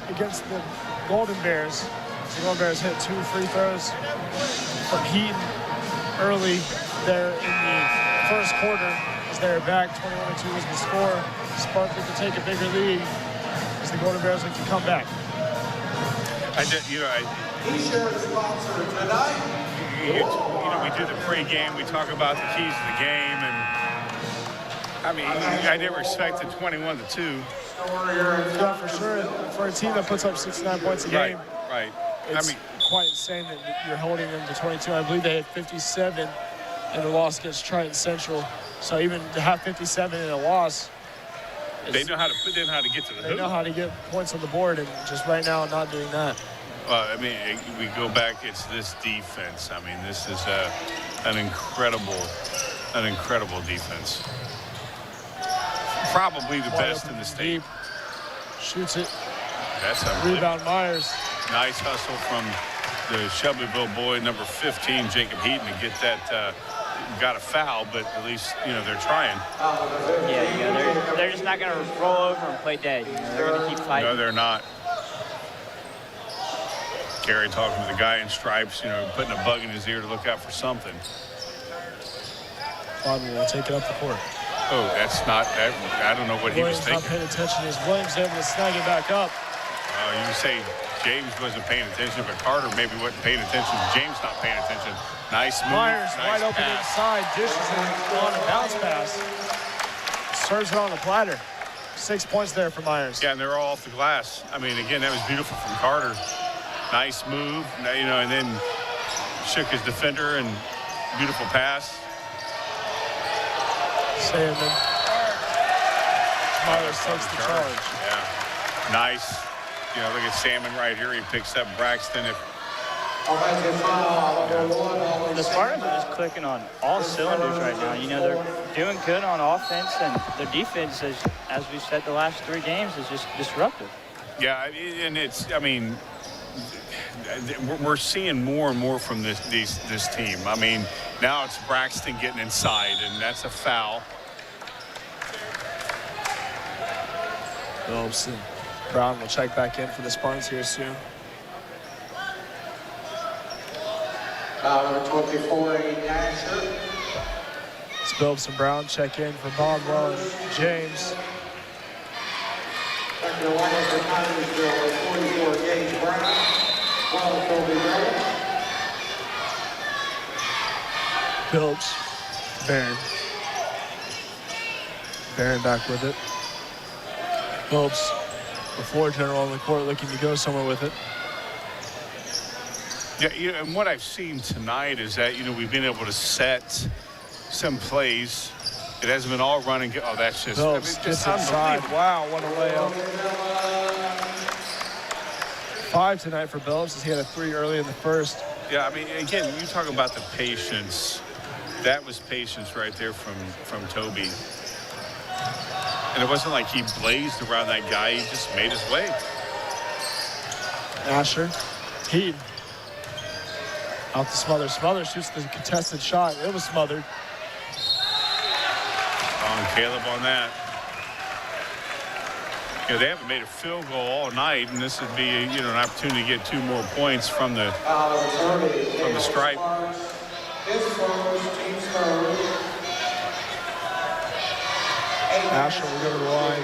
against the Golden Bears. The Golden Bears hit 2 free throws from Heaton early there in the first quarter as they're back. 21-2 is the score. Spartans look to take a bigger lead as the Golden Bears look to come back. T-shirt sponsor tonight. We do the pregame. We talk about the keys to the game, and I mean, I never expected 21-2. Yeah, for sure. For a team that puts up 69 points a game, right. It's quite insane that you're holding them to 22. I believe they had 57 in the loss against Triton Central. So even to have 57 in a loss, they know how to put in, how to get to the hoop. They know how to get points on the board, and just right now not doing that. I mean, we go back, it's this defense. I mean, this is an incredible defense. Probably the best in the state. Deep. Shoots it. That's a rebound, Myers. Nice hustle from the Shelbyville boy, number 15, Jacob Heaton, to get that. Got a foul, but at least, they're trying. Yeah, they're just not going to roll over and play dead. They're going to keep fighting. No, they're not. Gary talking to the guy in stripes, putting a bug in his ear to look out for something. Baldwin will take it up the court. Oh, that's not, I don't know what Williams he was thinking. not paying attention as Williams able to snag it back up. You can say James wasn't paying attention, but Carter maybe wasn't paying attention. James not paying attention. Nice move. Myers nice wide open pass. inside, dishes it on a bounce pass. Serves it on the platter. 6 points there for Myers. Yeah, and they're all off the glass. I mean, again, that was beautiful from Carter. Nice move, and then shook his defender and beautiful pass. Sandman. Myers takes the charge. Yeah, nice. Look at Salmon right here. He picks up Braxton. The Spartans are just clicking on all cylinders right now. They're doing good on offense, and their defense, as we've said the last 3 games, is just disruptive. Yeah, and we're seeing more and more from this team. I mean, now it's Braxton getting inside, and that's a foul. Phillips and Brown will check back in for the Spartans here soon. Number 24, Nasher. It's Phillips and Brown check in for Baldwin and James. Second line for Connersville, 44, Gage Brown. 12, Kobe Miller. Phillips, Barron back with it. Phillips The floor general on the court looking to go somewhere with it. Yeah, and what I've seen tonight is that, we've been able to set some plays. It hasn't been all running. Oh, that's just, Gets inside. Wow, what a layup. 5 tonight for Billups as he had a 3 early in the first. Yeah, again, you talk about the patience. That was patience right there from Toby. And it wasn't like he blazed around that guy. He just made his way. Asher, Heaton. Out to Smother. Smother shoots the contested shot. It was smothered. On Caleb on that. They haven't made a field goal all night, and this would be an opportunity to get 2 more points from the stripe. Asher will go to the line.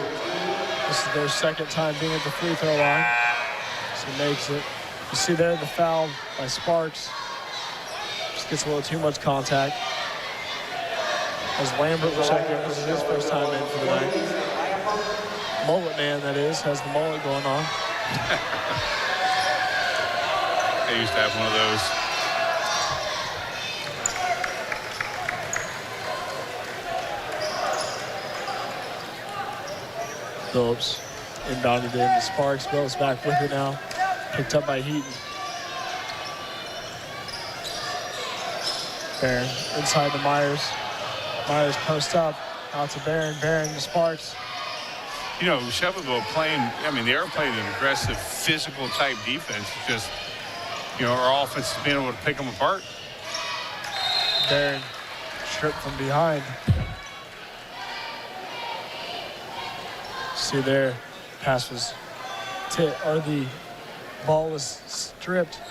This is their second time being at the free throw line. So he makes it. You see there the foul by Sparks. Just gets a little too much contact. As Lambert will check in, this is his first time in for the night. Mullet man, that is, has the mullet going on. I used to have one of those. Phillips inbounded it into Sparks. Phillips back with it now. Picked up by Heaton. Barron inside to Myers. Myers post up. Out to Barron. Barron to Sparks. Shelbyville playing, they are playing an aggressive, physical type defense. It's just, our offense is being able to pick them apart. Barron stripped from behind. See there, pass was the ball was stripped.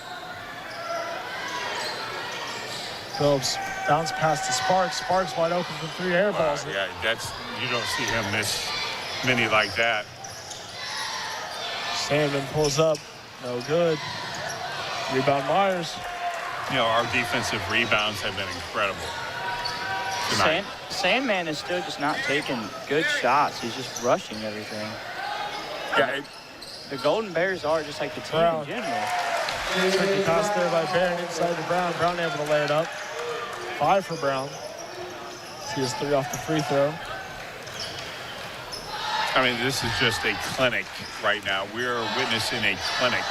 Phillips bounce pass to Sparks. Sparks wide open from 3 air balls. Yeah, you don't see him miss many like that. Sandman pulls up. No good. Rebound Myers. Our defensive rebounds have been incredible tonight. Sandman is still just not taking good shots. He's just rushing everything. Yeah, the Golden Bears are just like the team Brown. in general. Tricky pass there by Barron inside to Brown. Brown able to lay it up. 5 for Brown. He has 3 off the free throw. This is just a clinic right now. We're witnessing a clinic.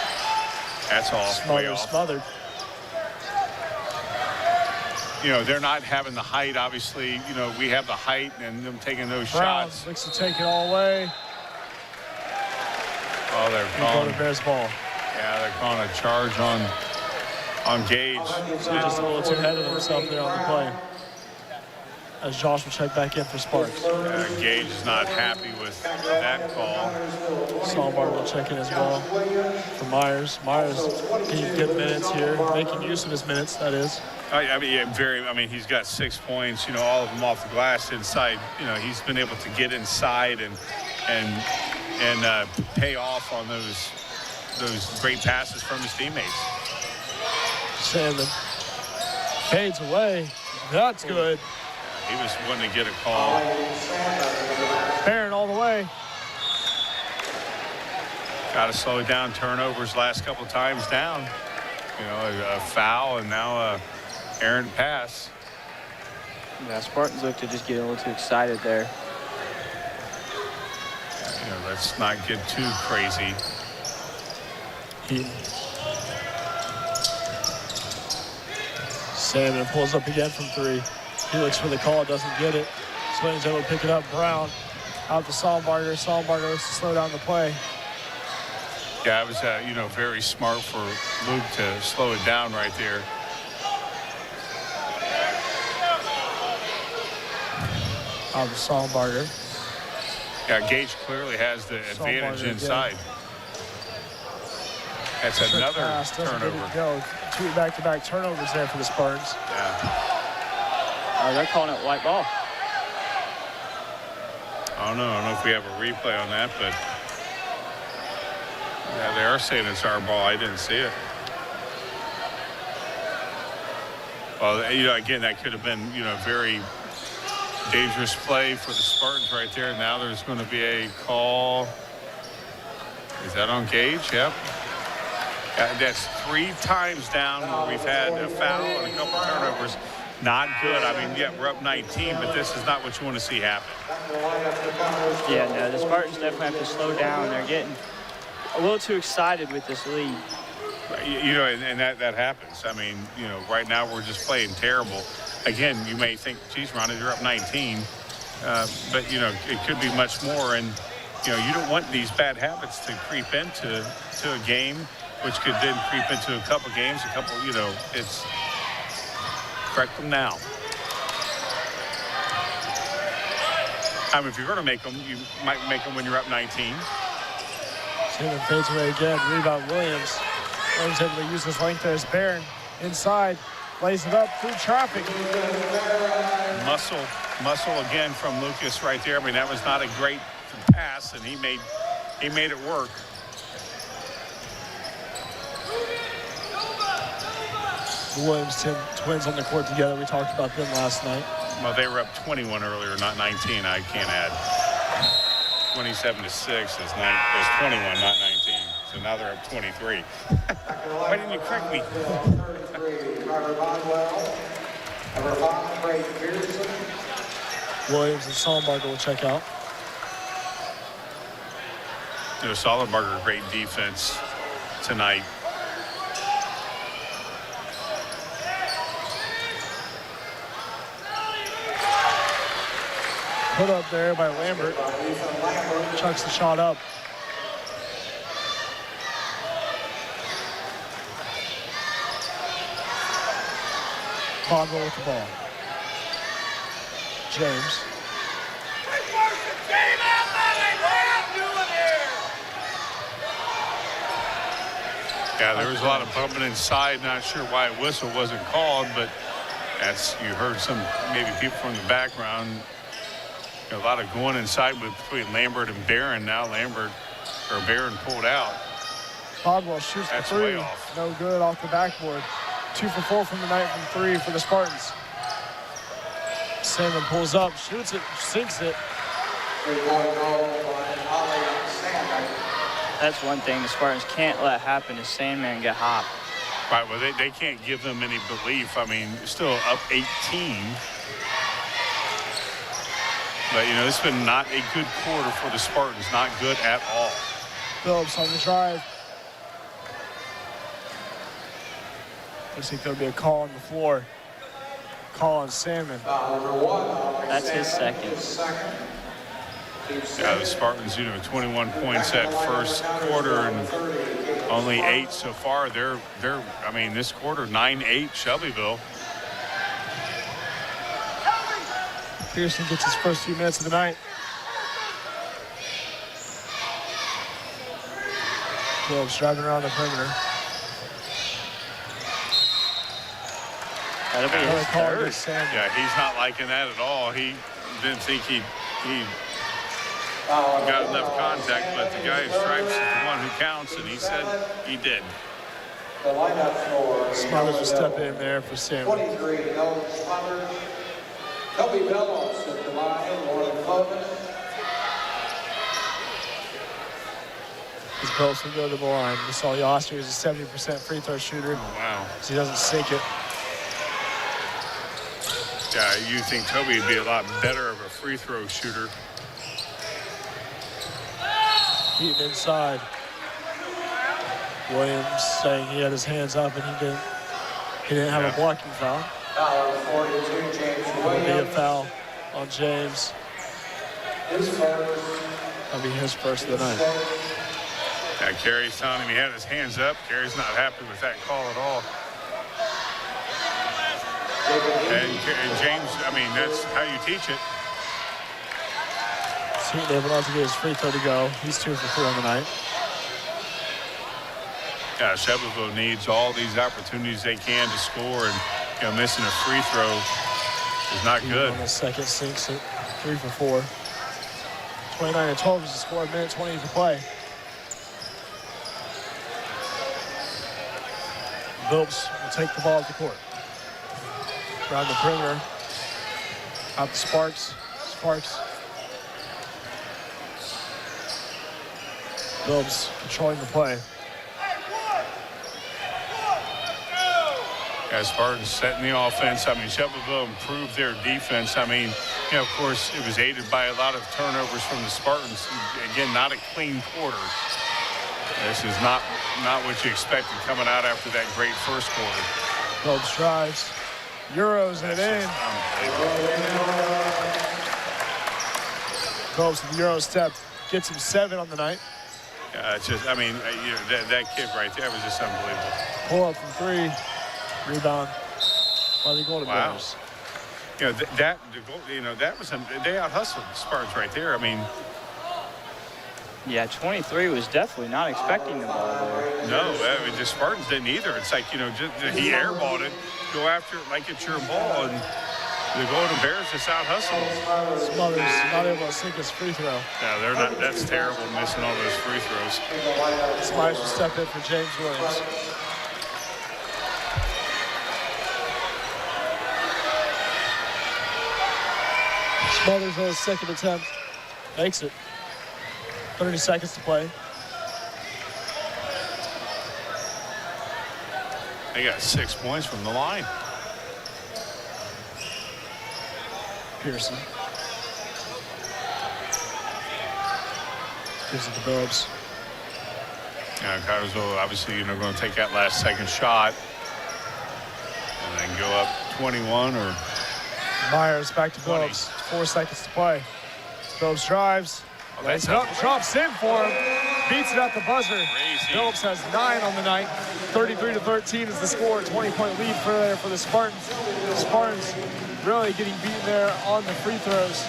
That's all. Way off. Smothered. They're not having the height, obviously. We have the height and them taking those Brown shots. looks to take it all away. Oh, they're calling. Bears ball. Yeah, they're calling a charge on Gage. So just a little too ahead of himself there on the play. As Josh will check back in for Sparks. Gage is not happy with that call. Solbar will check in as well for Myers. Myers getting good minutes here, making use of his minutes, that is. He's got 6 points, all of them off the glass inside. He's been able to get inside and pay off on those great passes from his teammates. Sandman fades away. That's good. He was wanting to get a call. Barron all the way. Got to slow it down. Turnovers last couple of times down. A foul and now a errant pass. Yeah, Spartans look to just get a little too excited there. Let's not get too crazy. Sandman pulls up again from 3. He looks for the call, doesn't get it. Swings able to pick it up. Brown out to Sollenbarger. Sollenbarger looks to slow down the play. Yeah, it was, very smart for Luke to slow it down right there. Out to Sollenbarger. Yeah, Gage clearly has the advantage inside. That's another turnover. Go. 2 back-to-back turnovers there for the Spartans. Yeah. They're calling it white ball. I don't know if we have a replay on that, but yeah, they are saying it's our ball. I didn't see it. Well, again, that could have been, very dangerous play for the Spartans right there. Now there's going to be a call. Is that on Gage? Yep. That's 3 times down where we've had a foul and a couple turnovers. Not good. I mean, yeah, we're up 19, but this is not what you want to see happen. Yeah, no, the Spartans definitely have to slow down. They're getting a little too excited with this lead. You know, and that happens. I mean, you know, right now we're just playing terrible. Again, you may think, geez, Ronnie, you're up 19. But, you know, it could be much more. And, you know, you don't want these bad habits to creep into a game, which could then creep into a couple games, you know, it's correct them now. I mean, if you're going to make them, you might make them when you're up 19. Tatum fades away again. Rebound Williams. Williams able to use his length as Barron inside. Lays it up through traffic. Muscle again from Lucas right there. I mean, that was not a great pass, and he made it work. The Williams twins on the court together. We talked about them last night. Well, they were up 21 earlier, not 19. I can't add. 27-6 is 21, not 19. So now they're up 23. Why didn't you correct me? Williams and Sollenbarger will check out. You know, Sollenbarger, great defense tonight. Put up there by Lambert. Chucks the shot up. Bondwell with the ball. James. Yeah, there was a lot of bumping inside. Not sure why a whistle wasn't called, but you heard some maybe people from the background. You know, a lot of going inside between Lambert and Barron. Now Barron pulled out. Bondwell shoots the three. Way off. No good off the backboard. 2 for 4 from the night from 3 for the Spartans. Salmon pulls up, shoots it, sinks it. That's one thing the Spartans can't let happen is Sandman get hot. Right, well, they can't give them any belief. I mean, still up 18. But, you know, it's been not a good quarter for the Spartans. Not good at all. Phillips on the drive. Looks like there'll be a call on the floor. Call on Sandman. That's his second. Yeah, the Spartans, you know, 21 points at first quarter and only 8 so far. They're I mean, this quarter, 9-8 Shelbyville. Pearson gets his first few minutes of the night. Phillips driving around the perimeter. That'll be his third. Yeah, he's not liking that at all. He didn't think he got enough contact, but the guy who stripes is the one who counts, and he said he did. Smothers will step in there for Sandman. 23, Ellen Smothers. Toby Bellows at the line, Lauren Foden. His Bellows will go to the line. We saw Yoster is a 70% free throw shooter. Oh, wow. So he doesn't sink it. Yeah, you think Toby would be a lot better of a free throw shooter. Keaton inside. Williams saying he had his hands up and he didn't have a blocking foul. Foul 42, James It'll be a foul on James. His first. That'll be his first of the night. Yeah, Carey's telling him he had his hands up. Carey's not happy with that call at all. And James, I mean, that's how you teach it. Heaton able not to get his free throw to go. He's 2 for 4 on the night. Yeah, Shelbyville needs all these opportunities they can to score, and you know, missing a free throw is not good. On the second, sinks it. 3 for 4. 29-12 is the score. A minute 20 to play. Phillips will take the ball at the court. Around the perimeter. Out to Sparks. Phillips controlling the play. As Spartans setting the offense, I mean, Shelbyville improved their defense. I mean, you know, of course, it was aided by a lot of turnovers from the Spartans. Again, not a clean quarter. This is not what you expected coming out after that great first quarter. Phillips drives, Euros it in. Phillips with the Euro step gets him 7 on the night. It's just, I mean, you know, that kick right there was just unbelievable. Pull up from 3, rebound by the Golden Bears. You know, that was they out-hustled the Spartans right there. I mean, Yeah, 23 was definitely not expecting the ball there. no, I mean, the Spartans didn't either. It's like, you know, he airballed it, go after it like it's your ball, and the Golden Bears just out-hustled. Smothers not able to sink his free throw. Yeah, they're not. That's terrible, missing all those free throws. Smothers will step in for James Williams. Smothers on his second attempt. Makes it. 30 seconds to play. They got 6 points from the line. Pearson. Gives it to Phillips. Connersville, obviously, you know, going to take that last second shot and then go up 21 or Myers back to 20. Phillips. 4 seconds to play. Phillips drives. Lays it up, drops in for him. Beats it at the buzzer. Crazy. Phillips has 9 on the night. 33-13 is the score. 20-point lead for the Spartans. The Spartans really getting beaten there on the free throws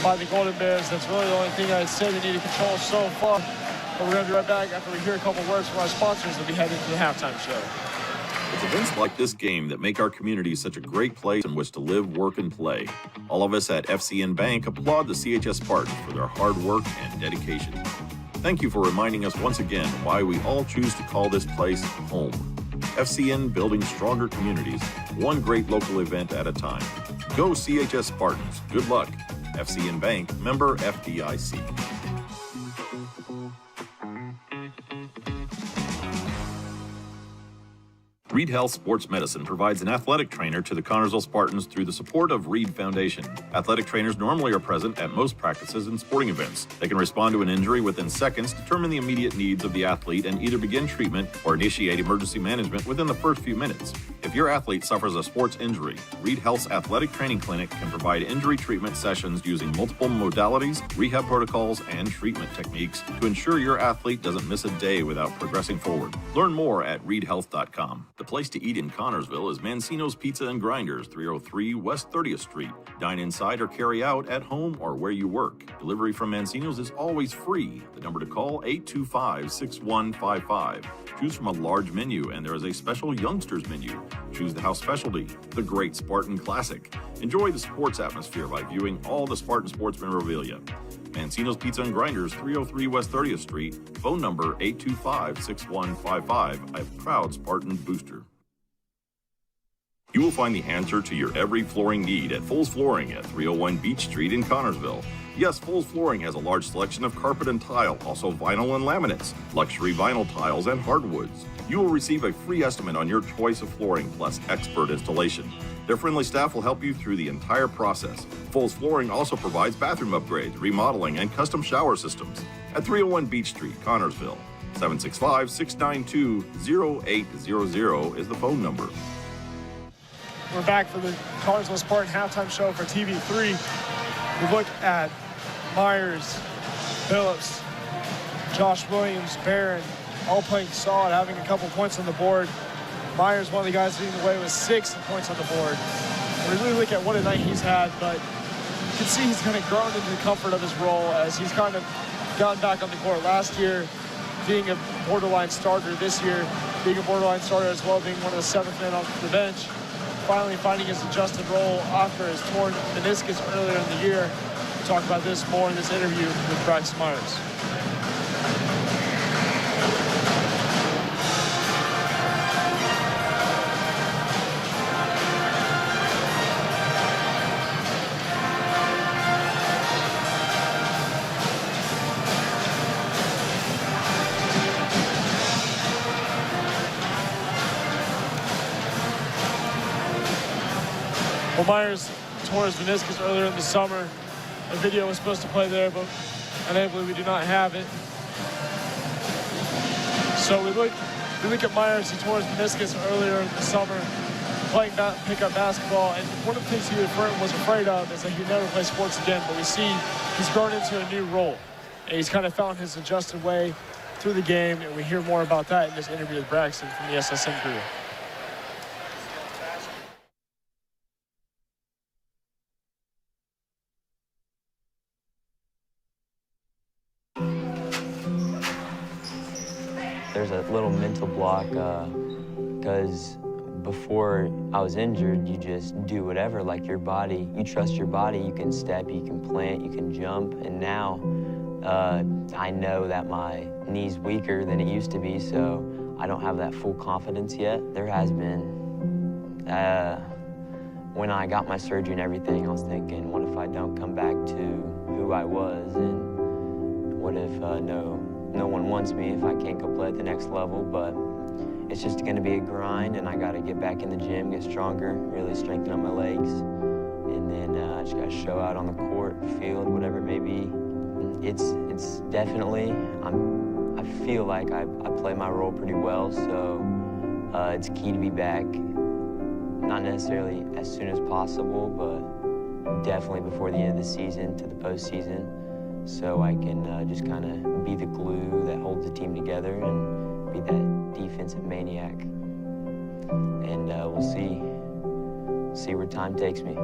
by the Golden Bears. That's really the only thing I'd say they need to control so far. But we're going to be right back after we hear a couple words from our sponsors as we head into the halftime show. It's events like this game that make our community such a great place in which to live, work, and play. All of us at FCN Bank applaud the CHS Spartans for their hard work and dedication. Thank you for reminding us once again why we all choose to call this place home. FCN, building stronger communities, one great local event at a time. Go CHS Spartans. Good luck. FCN Bank, member FDIC. Reed Health Sports Medicine provides an athletic trainer to the Connersville Spartans through the support of Reed Foundation. Athletic trainers normally are present at most practices and sporting events. They can respond to an injury within seconds, determine the immediate needs of the athlete, and either begin treatment or initiate emergency management within the first few minutes. If your athlete suffers a sports injury, Reed Health's Athletic Training Clinic can provide injury treatment sessions using multiple modalities, rehab protocols, and treatment techniques to ensure your athlete doesn't miss a day without progressing forward. Learn more at reedhealth.com. The place to eat in Connersville is Mancino's Pizza and Grinders, 303 West 30th Street. Dine inside or carry out at home or where you work. Delivery from Mancino's is always free. The number to call, 825-6155. Choose from a large menu, and there is a special youngsters menu. Choose the house specialty, the Great Spartan Classic. Enjoy the sports atmosphere by viewing all the Spartan sports memorabilia. Mancino's Pizza and Grinders, 303 West 30th Street. Phone number 825-6155. A proud Spartan booster. You will find the answer to your every flooring need at Foles Flooring at 301 Beach Street in Connersville. Yes, Foles Flooring has a large selection of carpet and tile, also vinyl and laminates, luxury vinyl tiles, and hardwoods. You will receive a free estimate on your choice of flooring plus expert installation. Their friendly staff will help you through the entire process. Foles Flooring also provides bathroom upgrades, remodeling, and custom shower systems. At 301 Beach Street, Connersville. 765-692-0800 is the phone number. We're back for the Connersville Spartan halftime show for TV3. We look at Myers, Phillips, Josh Williams, Barron, all playing solid, having a couple points on the board. Myers, one of the guys leading the way with 6 points on the board. We really look at what a night he's had, but you can see he's kind of grown into the comfort of his role as he's kind of gotten back on the court. Last year, being a borderline starter. This year, being a borderline starter as well, being one of the 7th men off the bench. Finally finding his adjusted role after his torn meniscus earlier in the year. We'll talk about this more in this interview with Bryce Myers. Myers tore his meniscus earlier in the summer. A video was supposed to play there, but unable, we do not have it. So we look at Myers. He tore his meniscus earlier in the summer, playing pickup basketball. And one of the things he was afraid of is that he'd never play sports again. But we see he's grown into a new role. And he's kind of found his adjusted way through the game. And we hear more about that in this interview with Braxton from the SSN crew. There's a little mental block because before I was injured, you just do whatever, like your body. You trust your body. You can step, you can plant, you can jump. And now I know that my knee's weaker than it used to be, so I don't have that full confidence yet. There has been, when I got my surgery and everything, I was thinking, what if I don't come back to who I was? And what if no one wants me if I can't go play at the next level? But it's just going to be a grind, and I got to get back in the gym, get stronger, really strengthen up my legs, and then I just got to show out on the court, field, whatever it may be. It's definitely, I feel like I play my role pretty well, so it's key to be back, not necessarily as soon as possible, but definitely before the end of the season to the postseason, so I can just kind of be the glue that holds the team together and be that defensive maniac. And we'll see where time takes me.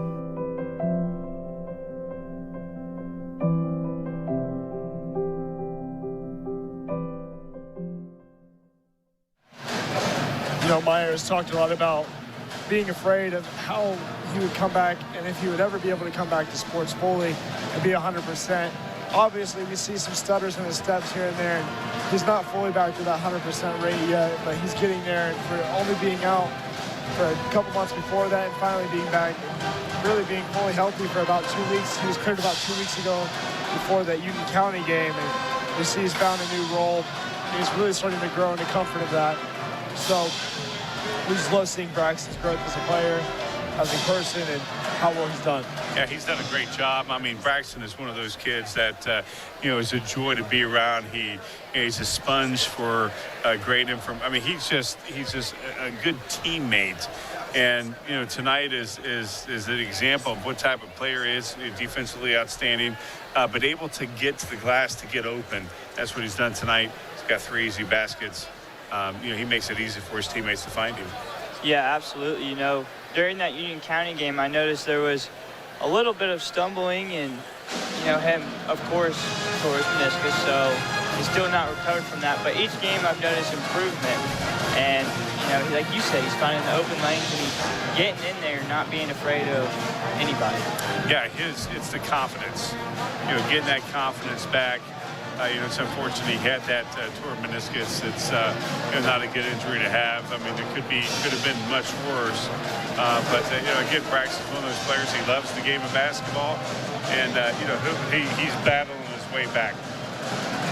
You know, Myers talked a lot about being afraid of how he would come back and if he would ever be able to come back to sports fully and be 100%. Obviously, we see some stutters in his steps here and there, and he's not fully back to that 100% rate yet, but he's getting there. And for only being out for a couple months before that and finally being back and really being fully healthy for about 2 weeks. He was cleared about 2 weeks ago before that Union County game, and we see he's found a new role. He's really starting to grow in the comfort of that. So we just love seeing Braxton's growth as a player, as a person, and how well he's done. Yeah, he's done a great job. I mean, Braxton is one of those kids that, is a joy to be around. He's a sponge for great information. I mean, he's just a good teammate. And, tonight is an example of what type of player he is, defensively outstanding, but able to get to the glass to get open. That's what he's done tonight. He's got 3 easy baskets. He makes it easy for his teammates to find him. Yeah, absolutely. During that Union County game, I noticed there was a little bit of stumbling, and him, of course, tore his meniscus, so he's still not recovered from that. But each game I've noticed improvement, and like you said, he's finding the open lanes and he's getting in there, not being afraid of anybody. Yeah, it's the confidence. Getting that confidence back. It's unfortunate he had that torn meniscus. It's not a good injury to have. I mean, it could have been much worse. But again, Braxton's one of those players. He loves the game of basketball, and he's battling his way back.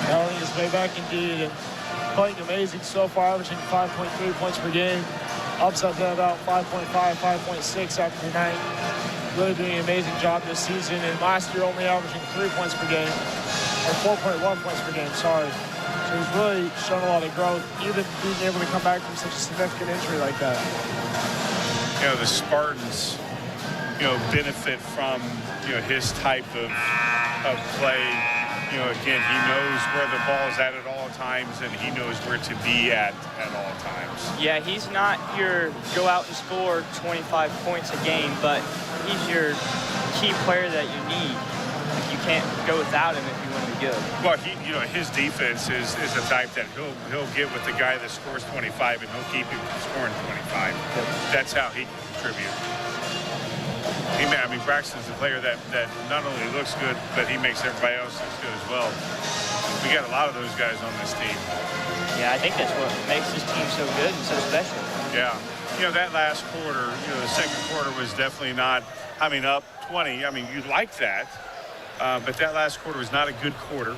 Battling his way back indeed, and playing amazing so far, averaging 5.3 points per game. Upside to about 5.5, 5.6 after tonight. Really doing an amazing job this season, and last year only averaging 3 points per game. Or 4.1 points per game, sorry. So he's really shown a lot of growth, even being able to come back from such a significant injury like that. The Spartans, benefit from, his type of play. Again, he knows where the ball is at all times, and he knows where to be at all times. Yeah, he's not your go out and score 25 points a game, but he's your key player that you need. You can't go without him if you want to be good. Well, his defense is a type that he'll get with the guy that scores 25, and he'll keep him from scoring 25. That's how he can contribute. Braxton's a player that not only looks good, but he makes everybody else look good as well. We got a lot of those guys on this team. Yeah, I think that's what makes this team so good and so special. Yeah. That last quarter, the second quarter was definitely not, up 20. You'd like that. But that last quarter was not a good quarter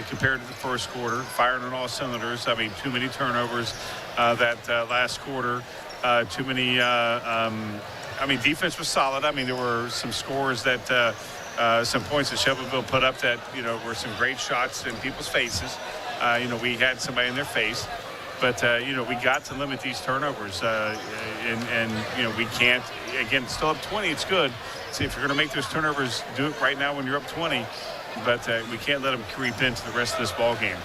compared to the first quarter. Firing on all cylinders. Too many turnovers that last quarter. Too many I mean, defense was solid. I mean, there were some scores that, some points that Shelbyville put up that, were some great shots in people's faces. We had somebody in their face. But, we got to limit these turnovers. And we can't, again, still up 20, it's good. See, if you're going to make those turnovers, do it right now when you're up 20. But we can't let them creep into the rest of this ball game.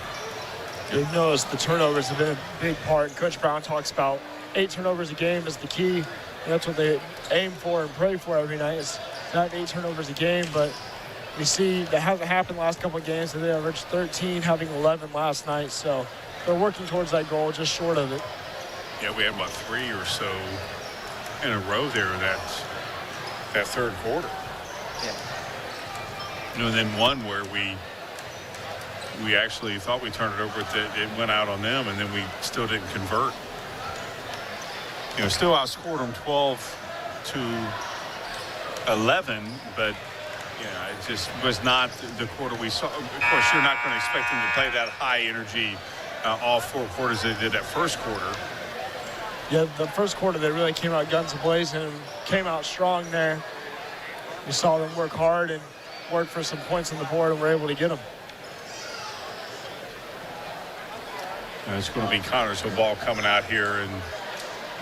You've noticed the turnovers have been a big part. Coach Brown talks about 8 turnovers a game is the key. And that's what they aim for and pray for every night, is to have 8 turnovers a game. But we see that hasn't happened the last couple of games. So they averaged 13, having 11 last night. So they're working towards that goal, just short of it. Yeah, we had about 3 or so in a row there that third quarter. Yeah. And then one where we actually thought we turned it over, it went out on them, and then we still didn't convert. Still outscored them 12-11, but it just was not the quarter we saw. Of course, you're not going to expect them to play that high energy all 4 quarters they did that first quarter. Yeah, the first quarter they really came out guns a-blazing and came out strong there. We saw them work hard and work for some points on the board, and were able to get them. It's going to be Connorsville ball coming out here in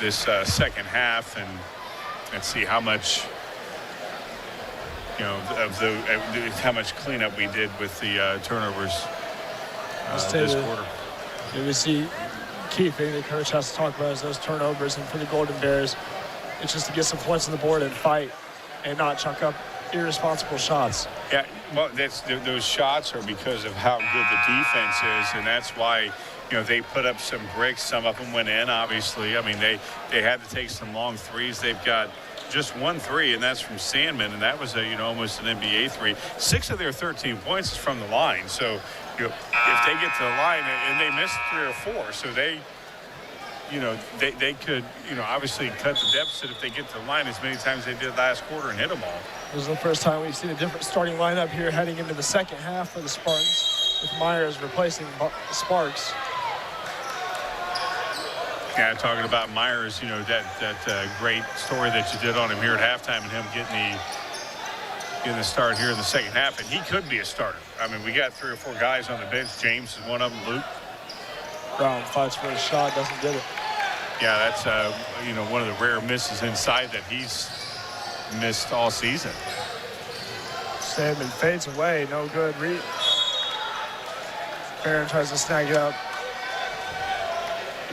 this second half, and let's see how much how much cleanup we did with the turnovers this quarter. We see key thing the coach has to talk about is those turnovers, and for the Golden Bears, it's just to get some points on the board and fight and not chuck up irresponsible shots. Yeah, well, those shots are because of how good the defense is, and that's why they put up some bricks. Some of them went in, obviously. I mean, they had to take some long threes. They've got just 1 3, and that's from Sandman, and that was almost an NBA 3. 6 of their 13 points is from the line. So if they get to the line and they miss 3 or 4, so they could obviously cut the deficit if they get to the line as many times as they did last quarter and hit them all. This is the first time we've seen a different starting lineup here heading into the second half for the Spartans, with Myers replacing Sparks. Yeah, talking about Myers, that great story that you did on him here at halftime, and him getting the start here in the second half, and he could be a starter. I mean, we got 3 or 4 guys on the bench. James is one of them. Luke Brown fights for a shot, doesn't get it. Yeah, that's one of the rare misses inside that he's missed all season. Sandman fades away, no good. Barron tries to snag it up.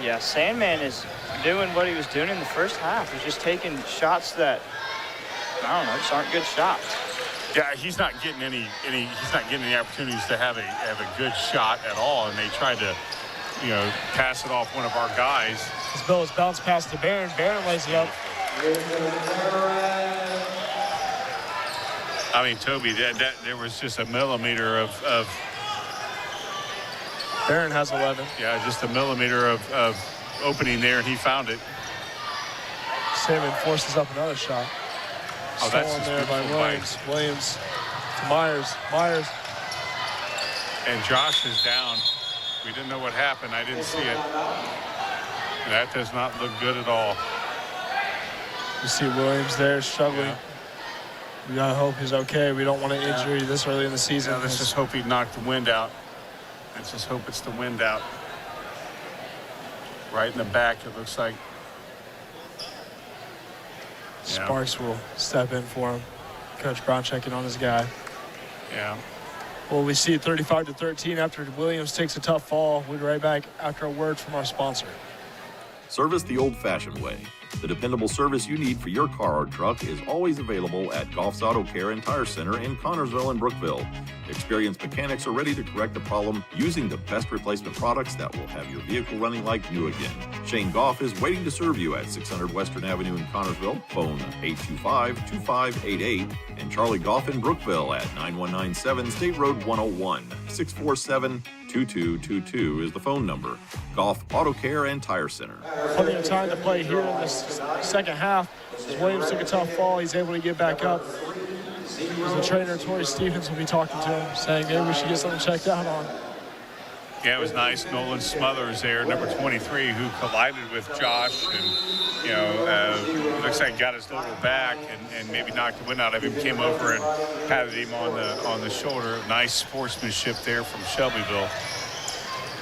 Yeah, Sandman is doing what he was doing in the first half. He's just taking shots that, I don't know, just aren't good shots. Yeah, he's not getting any opportunities to have a good shot at all, and they tried to pass it off one of our guys. This ball is bounced past to Barron. Barron lays it up. I mean, Toby, that there was just a millimeter of Barron has 11. Yeah, just a millimeter of opening there, and he found it. Sandman forces up another shot. Oh, that's just there by Williams. Williams to Myers. Myers. And Josh is down. We didn't know what happened. I didn't see it. That does not look good at all. You see Williams there struggling. Yeah. We gotta hope he's okay. We don't want an injury this early in the season. Yeah, let's just hope he knocked the wind out. Let's just hope it's the wind out. Right in the back, it looks like. Sparks will step in for him. Coach Brown checking on his guy. Yeah. Well, we see 35-13 after Williams takes a tough fall. We'll be right back after a word from our sponsor. Service the old-fashioned way. The dependable service you need for your car or truck is always available at Goff's Auto Care and Tire Center in Connorsville and Brookville. Experienced mechanics are ready to correct the problem using the best replacement products that will have your vehicle running like new again. Shane Goff is waiting to serve you at 600 Western Avenue in Connorsville. Phone 825-2588. And Charlie Goff in Brookville at 9197 State Road 101. 647-2222 is the phone number. Goff Auto Care and Tire Center. Plenty of time to play here in this second half. As Williams took a tough fall, he's able to get back up. The trainer, Tori Stevens, will be talking to him, saying maybe we should get something checked out on. Yeah, it was nice. Nolan Smothers there, number 23, who collided with Josh and, you know, looks like got his little back and maybe knocked the wind out of him, came over and patted him on the shoulder. Nice sportsmanship there from Shelbyville.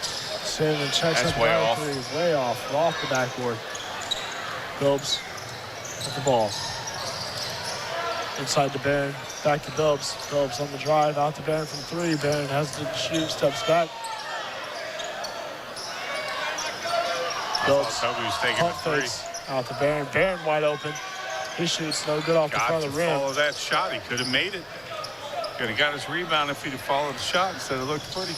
Sandman checks That's up way the off. three, way off the backboard. Phillips with the ball. Inside to Barron, back to Phillips. Phillips on the drive, out to Barron from three. Barron has to shoot, steps back. Phillips, Toby was taking pump a three. fakes, out to Barron. Barron wide open. He shoots no good off the Got front to of the rim. follow that shot. He could have made it. Could have got his rebound if he'd have followed the shot instead of looked pretty.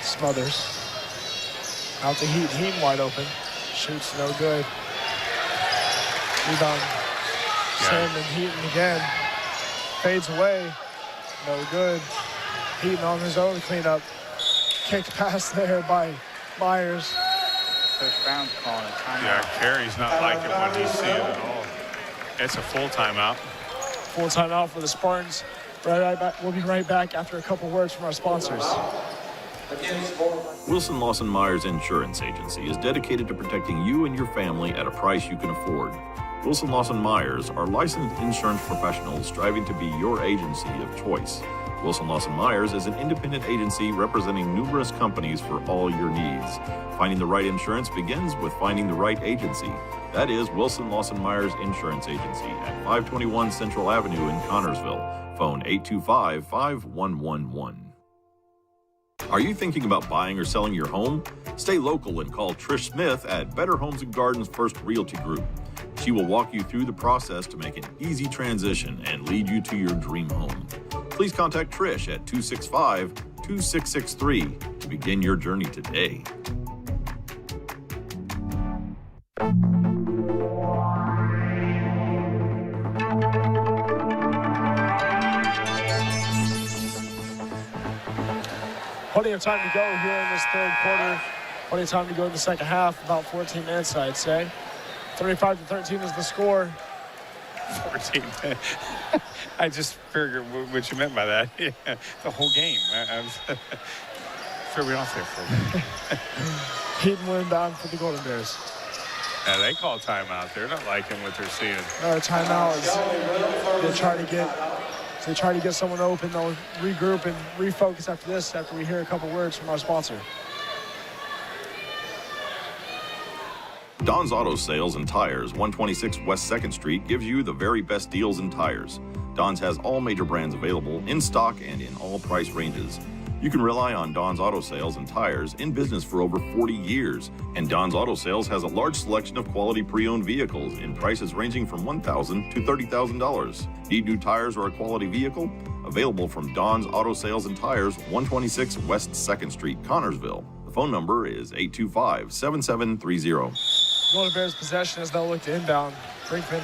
Smothers. Out to Heaton. Heaton wide open. Shoots no good. Rebound. Sandman. Heaton again. Fades away. No good. Heaton on his own cleanup. Kick pass there by Myers. Coach Brown's calling a timeout. Yeah, Carey's not liking what he's seeing at all. It's a full timeout. Full timeout for the Spartans. Right back. We'll be right back after a couple words from our sponsors. Wilson Lawson Myers Insurance Agency is dedicated to protecting you and your family at a price you can afford. Wilson Lawson Myers are licensed insurance professionals striving to be your agency of choice. Wilson Lawson Myers is an independent agency representing numerous companies for all your needs. Finding the right insurance begins with finding the right agency. That is Wilson Lawson Myers Insurance Agency at 521 Central Avenue in Connorsville. Phone 825-5111. Are you thinking about buying or selling your home? Stay local and call Trish Smith at Better Homes and Gardens First Realty Group. She will walk you through the process to make an easy transition and lead you to your dream home. Please contact Trish at 265-2663 to begin your journey today. Plenty of time to go here in this third quarter. Plenty of time to go in the second half. About 14 minutes, I'd say. 35-13 is the score. 14. I just figured what you meant by that. Yeah, the whole game. Threw me off there for a minute. Heaton went down for the Golden Bears. Yeah, they call timeout. They're not liking what they're seeing. Another timeout is they try to get someone open. They'll regroup and refocus after this, after we hear a couple words from our sponsor. Don's Auto Sales and Tires, 126 West 2nd Street, gives you the very best deals in tires. Don's has all major brands available, in stock and in all price ranges. You can rely on Don's Auto Sales and Tires, in business for over 40 years. And Don's Auto Sales has a large selection of quality pre-owned vehicles in prices ranging from $1,000 to $30,000. Need new tires or a quality vehicle? Available from Don's Auto Sales and Tires, 126 West 2nd Street, Connorsville. The phone number is 825-7730. Golden Bears possession as they'll look to inbound. Brinkman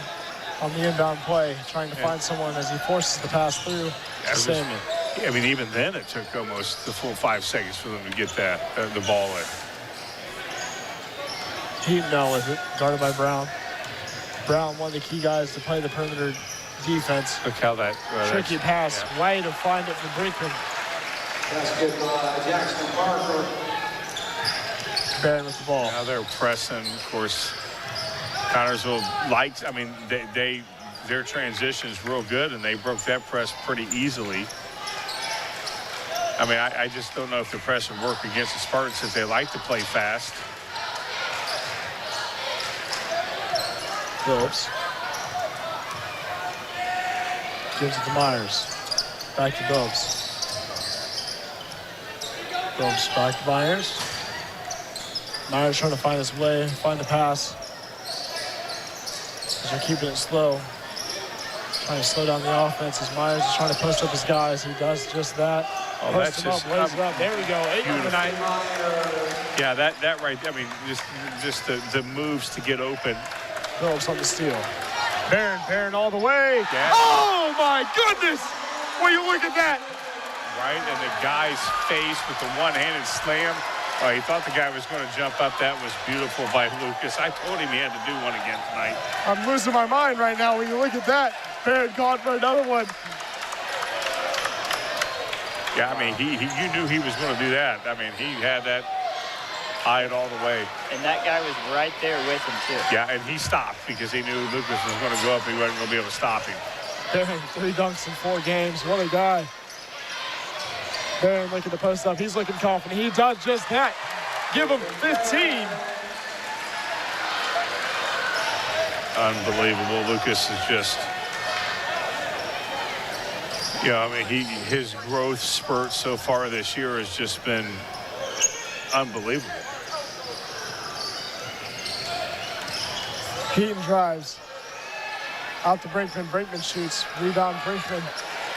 on the inbound play, trying to find someone as he forces the pass through to Sandman. Yeah, I mean, even then it took almost the full 5 seconds for them to get that the ball in. Heaton now with it, guarded by Brown. Brown, one of the key guys to play the perimeter defense. Look how that tricky pass, way to find it for Brinkman. Basket by Jackson Parker. Barron with the ball. Now they're pressing, of course. Connorsville likes, I mean, their transition is real good, and they broke that press pretty easily. I mean, I just don't know if the press would work against the Spartans since they like to play fast. Phillips gives it to Myers. Back to Phillips. Phillips back to Myers. Myers trying to find his way, find the pass. As they're keeping it slow. Trying to slow down the offense as Myers is trying to post up his guys. He does just that. Oh, Post that's him just up, lays it up. There we go. 8 on the night. Yeah, that right. I mean, just the moves to get open. Phillips on the steal. Barron all the way. Yeah. Oh my goodness! Will you look at that? Right, and the guy's face with the one-handed slam. Oh, he thought the guy was going to jump up. That was beautiful by Lucas. I told him he had to do one again tonight. I'm losing my mind right now when you look at that. Barron caught for another one. Yeah, I mean, you knew he was going to do that. I mean, he had that eyed all the way. And that guy was right there with him, too. Yeah, and he stopped because he knew Lucas was going to go up and he wasn't going to be able to stop him. Barron, 3 dunks in 4 games. What a guy. Barron looking to post up. He's looking confident. He does just that. Give him 15. Unbelievable. Lucas is just, I mean, his growth spurt so far this year has just been unbelievable. Keaton drives. Out to Brinkman. Brinkman shoots. Rebound Brinkman.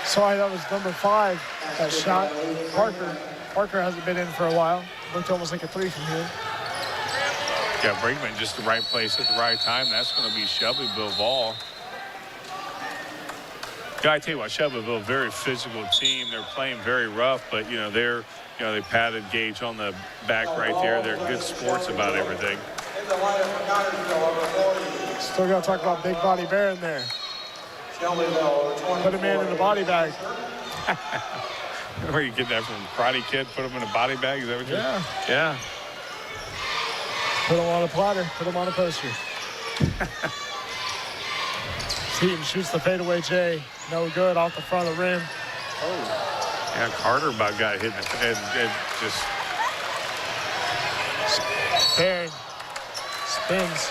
Sorry, that was number 5. That shot. Parker hasn't been in for a while. Looked almost like a 3 from here. Yeah, Brinkman just the right place at the right time. That's going to be Shelbyville ball. Yeah, I tell you what, Shelbyville, very physical team. They're playing very rough, but they padded Gage on the back right there. They're good sports about everything. Still got to talk about big body Barron there. Put a man in the body bag. Where you get that from? Karate Kid, put him in a body bag? Is that what you're? Yeah. Put him on a platter. Put him on a poster. Keaton shoots the fadeaway J. No good off the front of the rim. Oh. Yeah, Carter about got hit in the head and just. Barron spins.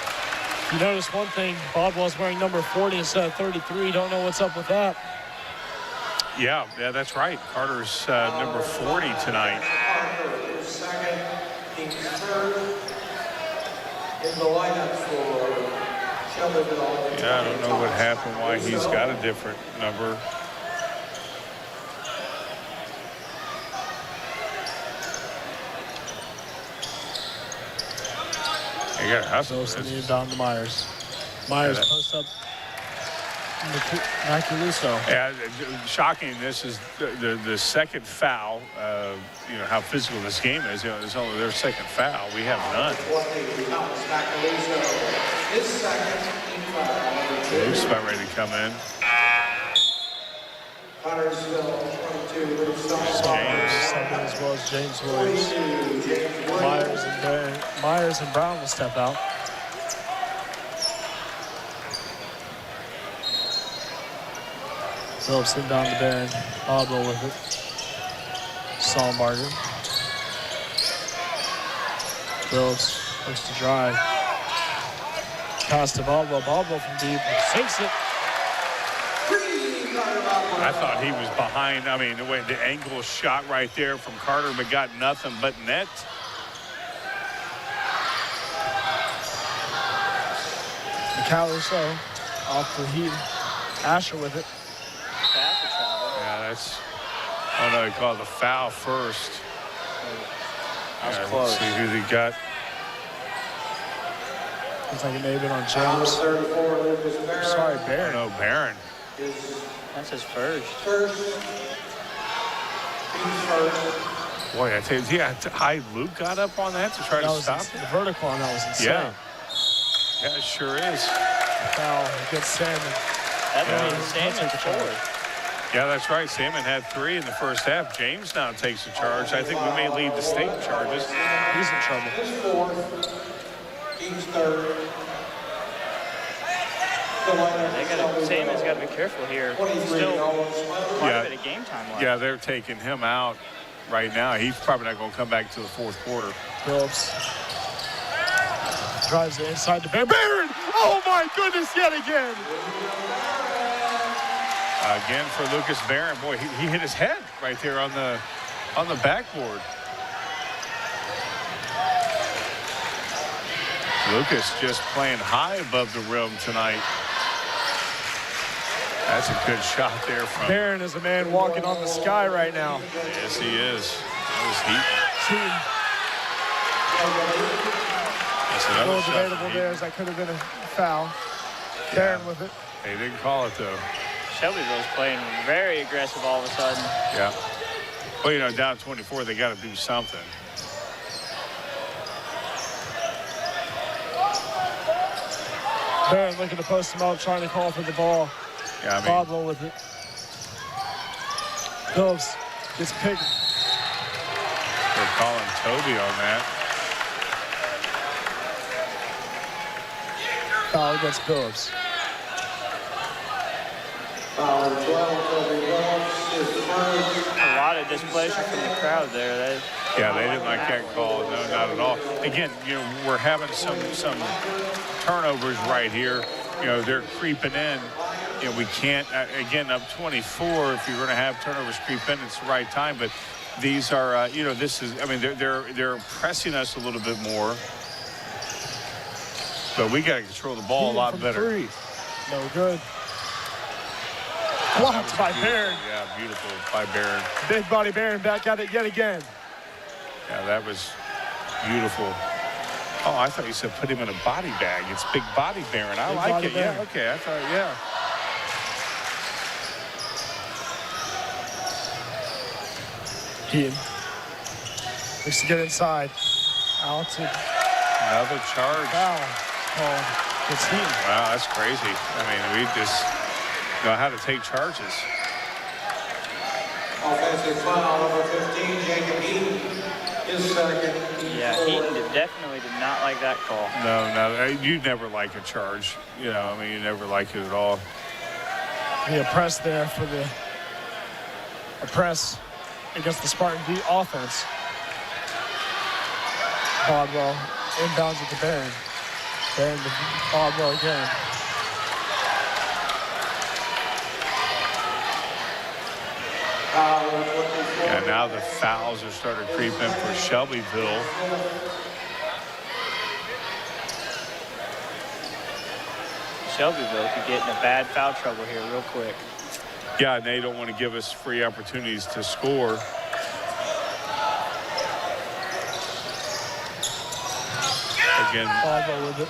You notice one thing, Bodwell's wearing number 40 instead of 33. Don't know what's up with that. Yeah, that's right. Carter's number 40 tonight. Second, he's third in the lineup for Shelbyville. Yeah, I don't know what happened, why he's got a different number. You got to hustle. Down to Myers. Myers posts up. Maculuso. Yeah, shocking. This is the second foul. How physical this game is. It's only their second foul. We have none. Luke's about ready to come in. James, as well as James Williams. Myers and Brown will step out. Phillips in down to Barron. Bodwell with it. Sollenbarger. Phillips looks to drive. Pass to Bodwell. Bodwell from deep. Sinks it. I thought he was behind. I mean, the angle shot right there from Carter, but got nothing but net. Maculuso off the heat. Asher with it. Yeah, that's. Oh no, he called the foul first. That was close. Let's see who they got. Looks like it may have been on James. Sorry, Barron. No, Barron. That's his first. Boy, I tell you, high Luke got up on that to try to stop it. The vertical on that was insane. Yeah, it sure is. Foul against Salmon. That means Salmon forward. Yeah, that's right. Salmon had 3 in the first half. James now takes the charge. I think we may lead the state in charges. He's in trouble. He's third. Salmon's got to be careful here. Still quite a bit of game time left. Yeah, they're taking him out right now. He's probably not going to come back to the fourth quarter. Phillips drives it inside to Barron. Barron! Oh my goodness, yet again! Again for Lucas Barron. Boy, he hit his head right there on the backboard. Lucas just playing high above the rim tonight. That's a good shot there from Barron is a man walking on the sky right now. Yes, he is. That was heat. That's A another little shot. debatable there, as that could have been a foul. Barron with it. They didn't call it though. Shelbyville's playing very aggressive all of a sudden. Yeah. Well, down 24, they got to do something. Barron looking to post him up, trying to call for the ball. Yeah, I mean, Bodwell with it. Phillips gets picked. They're calling Toby on that. Foul against Phillips. Foul 12, Toby Phillips, his first. A lot of displeasure from the crowd there. Yeah, they didn't like that call. No, not at all. Again, we're having some turnovers right here. They're creeping in. We can't, again, up 24, if you're going to have turnovers creep in, it's the right time. But these are, this is, they're pressing us a little bit more. But we got to control the ball a lot better. Three. No good. Blocked by Barron. Yeah, beautiful by Barron. Big body Barron back at it yet again. Yeah, that was beautiful. Oh, I thought you said put him in a body bag. It's big body Barron. I like it. Barron. Yeah, okay. I thought, yeah. Heaton looks to get inside. Out to another charge. Foul called. It's Heaton. Wow, that's crazy. We just know how to take charges. Offensive foul, number 15, Jacob Heaton, his second. Yeah, Heaton definitely did not like that call. No, you never like a charge. You never like it at all. The press there for the press against the Spartan D offense. Bardwell inbounds at the Barron. Barron to Bardwell again. Yeah, now the fouls are starting to creep in for Shelbyville. Shelbyville could get in a bad foul trouble here real quick. Yeah, and they don't want to give us free opportunities to score. Again, Bardwell with it.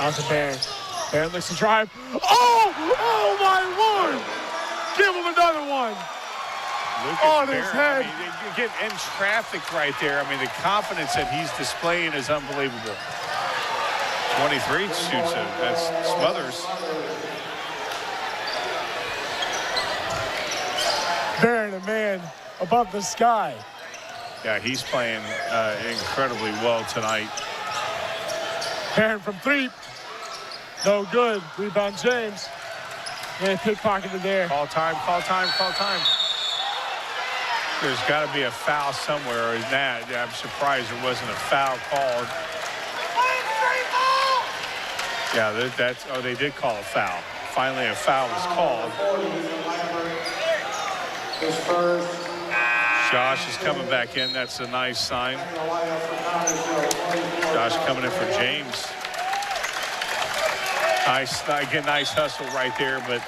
Out to Barron. Barron looks to drive. Oh my Lord! Give him another one. Look on at his Barron. head. You get in traffic right there. The confidence that he's displaying is unbelievable. 23 shoots it. That's Smothers. Barron, a man above the sky. Yeah, he's playing incredibly well tonight. Barron from three. No good. Rebound James. They pickpocketed there. Call time, call time, call time. There's got to be a foul somewhere. Or that, I'm surprised there wasn't a foul called. Yeah, they did call a foul. Finally, a foul was called. Josh is coming back in. That's a nice sign. Josh coming in for James. Nice hustle right there. But,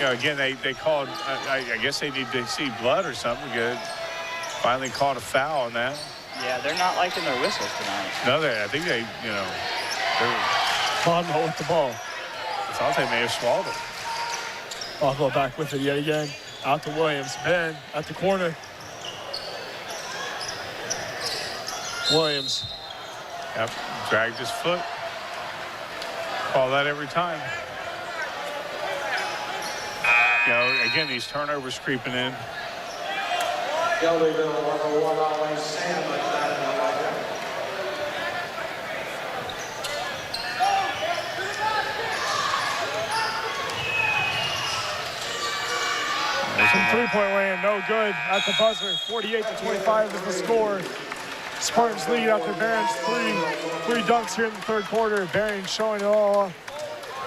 again, they called, I guess they need to see blood or something. Good. Finally called a foul on that. Yeah, they're not liking their whistles tonight. No, I think they, they're... Bardwell with the ball. I thought they may have swallowed it. Bardwell back with it yet again. Out to Williams. Barron at the corner. Williams. Yep, dragged his foot. Call that every time. Again, these turnovers creeping in. Shelbyville, number 1, always Sam like that. Some three-point land, no good at the buzzer. 48-25 is the score. Spartans lead after Barron's three dunks here in the third quarter. Barron showing it all,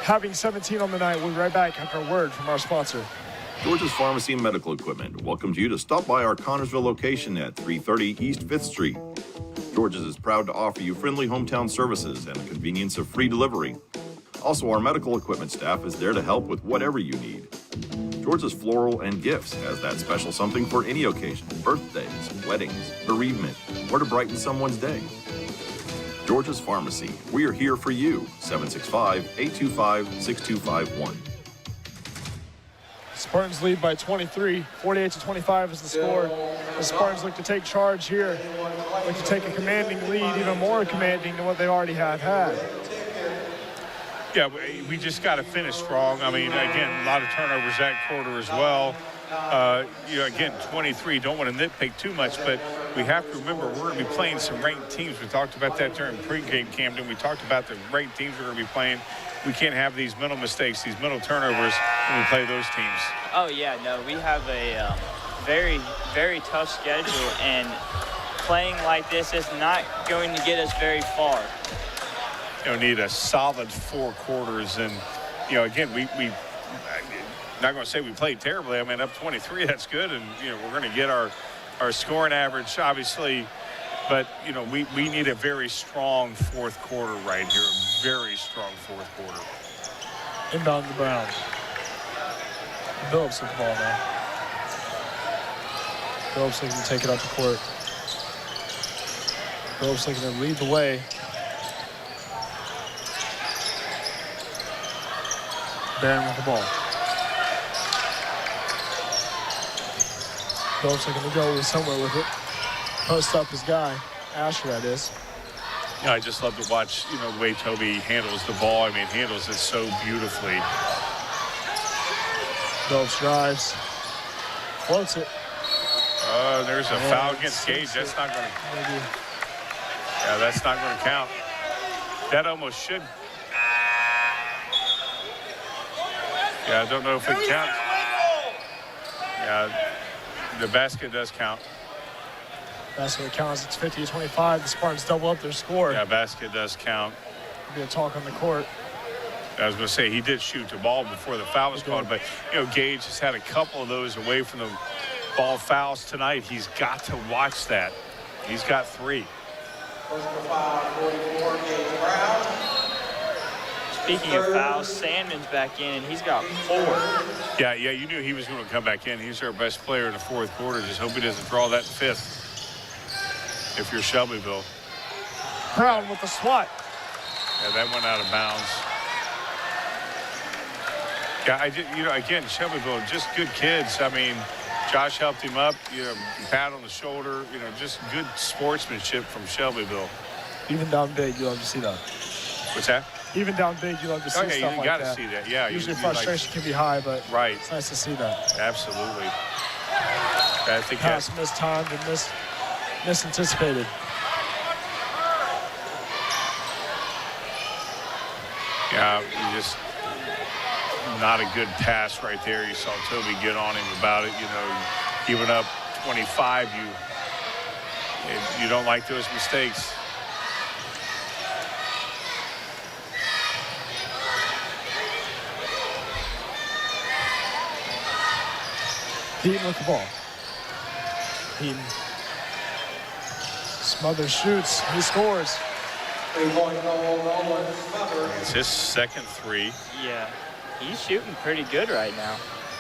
having 17 on the night. We'll be right back after a word from our sponsor. George's Pharmacy and Medical Equipment welcomes you to stop by our Connorsville location at 330 East 5th Street. George's is proud to offer you friendly hometown services and the convenience of free delivery. Also, our medical equipment staff is there to help with whatever you need. George's Floral and Gifts has that special something for any occasion, birthdays, weddings, bereavement, or to brighten someone's day. George's Pharmacy, we are here for you, 765-825-6251. Spartans lead by 23, 48-25 is the score. The Spartans look to take charge here, look to take a commanding lead, even more commanding than what they already have had. Yeah, we just got to finish strong. Again, a lot of turnovers that quarter as well. Again, 23, don't want to nitpick too much, but we have to remember we're going to be playing some ranked teams. We talked about that during pregame, Camden. We talked about the ranked teams we're going to be playing. We can't have these mental mistakes, these mental turnovers when we play those teams. Oh, yeah, no, we have a very, very tough schedule, and playing like this is not going to get us very far. Need a solid 4 quarters, and again, we not going to say we played terribly. I mean, up 23, that's good, and we're going to get our scoring average, obviously, but we need a very strong 4th quarter right here, a very strong 4th quarter. Inbound to Brown. Phillips with the ball now. Phillips looking to take it up the court. Phillips looking to lead the way. Barron with the ball. Phillips looking to go somewhere with it. Post up his guy. Asher, that is. I just love to watch, the way Toby handles the ball. I mean, handles it so beautifully. Phillips drives. Floats it. There's a foul against Gage. That's not going to. Yeah, that's not going to count. That almost should. Yeah, I don't know if it counts. Yeah, the basket does count. Basket counts. It's 50-25. The Spartans double up their score. Yeah, basket does count. Be a talk on the court. I was going to say he did shoot the ball before the foul was called, but Gage has had a couple of those away from the ball fouls tonight. He's got to watch that. He's got 3. Personal foul, 44, Gage Brown. Speaking of fouls, Sandman's back in, and he's got 4. Yeah, you knew he was going to come back in. He's our best player in the 4th quarter. Just hope he doesn't draw that 5th. If you're Shelbyville. Brown with the swat. Yeah, that went out of bounds. Yeah, again, Shelbyville, just good kids. I mean, Josh helped him up, pat on the shoulder, just good sportsmanship from Shelbyville. Even down big, you love to see that. What's that? Even down big, you love to see stuff like that. You got to see that. Yeah. Usually frustration can be high, but right. It's nice to see that. Absolutely. I think pass mistimed and misanticipated. Yeah, just not a good pass right there. You saw Toby get on him about it. Giving up 25, you don't like those mistakes. Heaton with the ball. Heaton smothers, shoots, he scores. It's his 2nd 3. Yeah, he's shooting pretty good right now.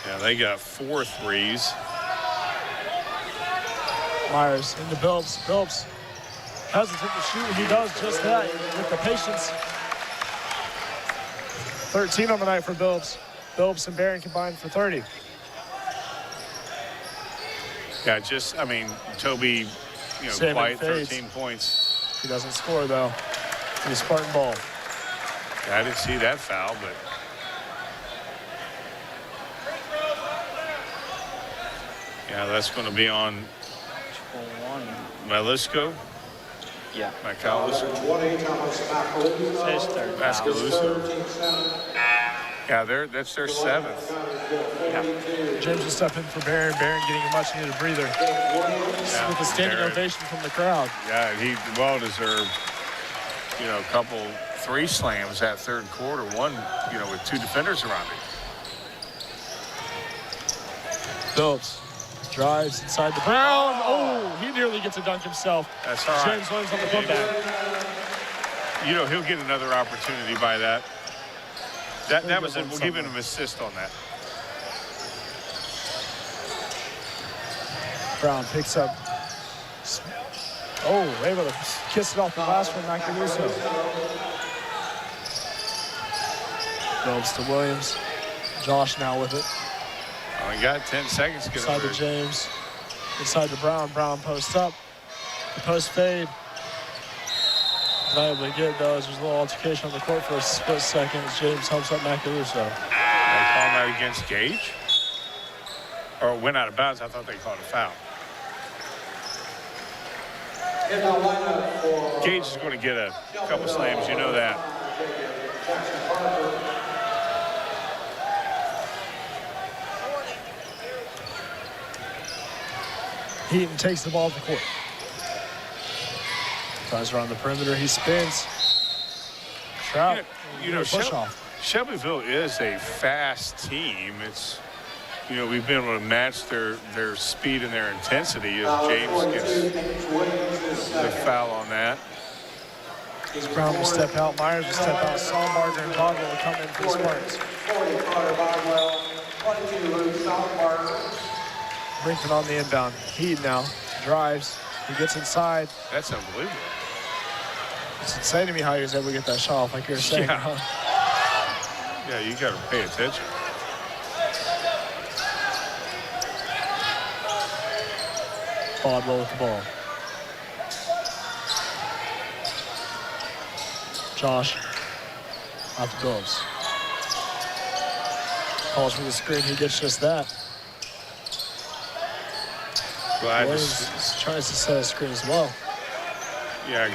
Yeah, they got 4 threes. Myers into Billups. Billups hesitant to shoot. He does just that with the patience. 13 on the night for Billups. Billups and Barron combined for 30. Yeah, Toby, quiet 13 points. He doesn't score, though. He's Spartan ball. Yeah, I didn't see that foul, but. Yeah, that's going to be on 20. Malisco. Yeah. Macaluso. His 3rd foul. Yeah, that's their 7th. Yeah. James will step in for Barron. Barron getting a much-needed breather. With a standing ovation from the crowd. Yeah, he well deserved, a couple 3 slams that 3rd quarter. One, with 2 defenders around him. Phillips drives inside the Brown. Oh, he nearly gets a dunk himself. That's all right. James Williams on the putback. He'll get another opportunity by that. That was it. We'll give him an assist on that. Brown picks up. Oh, able to kiss it off the last one, Macaluso. Phillips to Williams. Josh now with it. We got 10 seconds to get inside over to James. Inside to Brown. Brown posts up. The post fade. Not able to get those. There's a little altercation on the court for a split second as James helps up Macaluso. They call that against Gage? or went out of bounds. I thought they called a foul. In the lineup for Gage is going to get a couple slams, you know that. Heaton takes the ball to the court. Tries around the perimeter. He spins. Trout. Push off. Shelbyville is a fast team. It's, we've been able to match their speed and their intensity as James gets the foul on that. Brown will step out. Myers will step out. Saulbarger and Bogwell will come in for the Spartans. Brinkman on the inbound. Heed now drives. He gets inside. That's unbelievable. It's insane to me how he was able to get that shot off, like you were saying. Yeah, you got to pay attention. Baldwell with the ball. Josh off the Billups. Calls for the screen. He gets just that. Williams tries to set a screen as well. Yeah,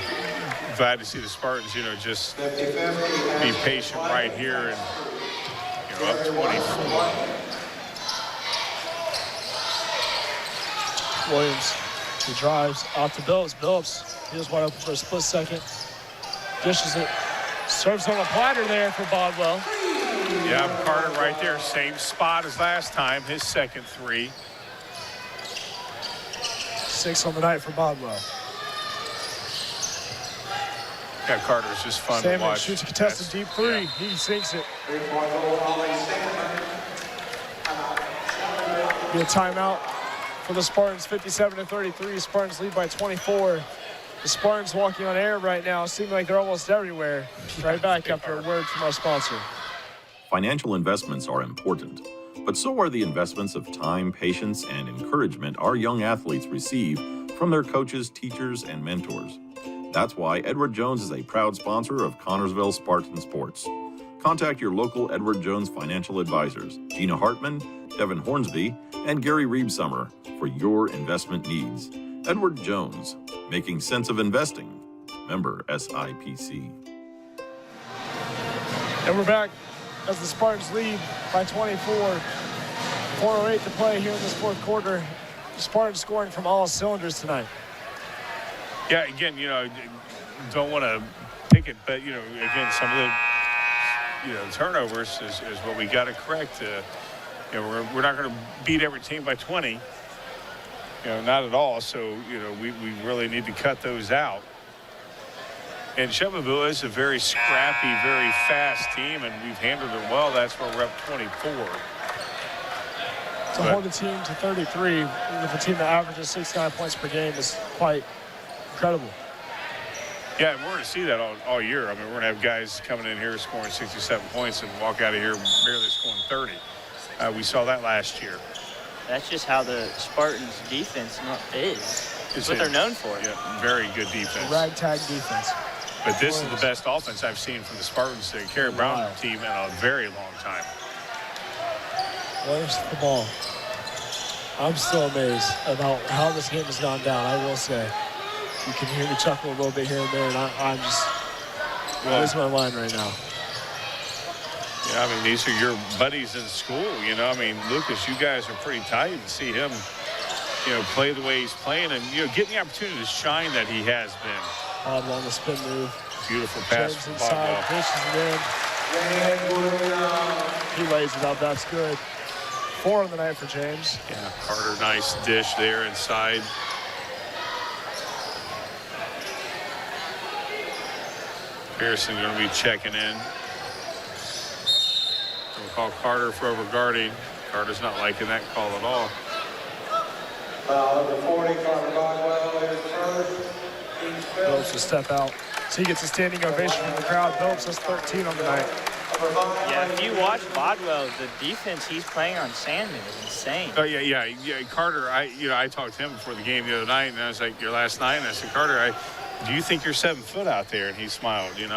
glad to see the Spartans, just be patient right here and, up 24. Williams, he drives off to Billups. Billups, he was wide open for a split second. Dishes it. Serves on a platter there for Bodwell. Yeah, Carter right there. Same spot as last time. His second three. 6 on the night for Bodwell. Yeah, Carter's just fun Salmon to watch. Shoots a contested deep three. Yeah. He sinks it. Be a timeout for the Spartans, 57-33. Spartans lead by 24. The Spartans walking on air right now seem like they're almost everywhere. Right back after a word from our sponsor. Financial investments are important, but so are the investments of time, patience, and encouragement our young athletes receive from their coaches, teachers, and mentors. That's why Edward Jones is a proud sponsor of Connorsville Spartan Sports. Contact your local Edward Jones financial advisors, Gina Hartman, Devin Hornsby, and Gary Reebsummer for your investment needs. Edward Jones, making sense of investing. Member SIPC. And we're back as the Spartans lead by 24. 4:08 to play here in this fourth quarter. The Spartans scoring from all cylinders tonight. Yeah, again, don't want to pick it, but, again, some of the, turnovers is what we got to correct. We're not going to beat every team by 20. Not at all. So, we really need to cut those out. And Shelbyville is a very scrappy, very fast team, and we've handled it well. That's why we're up 24. To hold a team to 33 with a team that averages 69 points per game is quite incredible. Yeah, and we're going to see that all year. I mean, we're going to have guys coming in here scoring 67 points and walk out of here barely scoring 30. We saw that last year. That's just how the Spartans' defense is. It's what they're known for. Yeah, very good defense. Ragtag defense. But this is the best offense I've seen from the Spartans, the Kerry Brown team, in a very long time. Where's the ball? I'm still amazed about how this game has gone down, I will say. You can hear me chuckle a little bit here and there, and I'm just losing my mind right now. Yeah, I mean, these are your buddies in school, Lucas, you guys are pretty tight, and see him, play the way he's playing and, getting the opportunity to shine that he has been. On the spin move. Beautiful pass James from inside, dishes it in. He lays it up, that's good. 4 on the night for James. Yeah, Carter, nice dish there inside. Pearson going to be checking in. We'll call Carter for overguarding. Carter's not liking that call at all. Number 40, Carter Bogwell is first. Phillips will step out. So he gets a standing ovation from the crowd. Phillips has 13 on the night. Yeah, if you watch Bodwell, the defense he's playing on Sandman is insane. Oh, yeah. Carter, I talked to him before the game the other night, and I was like, your last night, and I said, Carter, do you think you're 7 foot out there? And he smiled. He's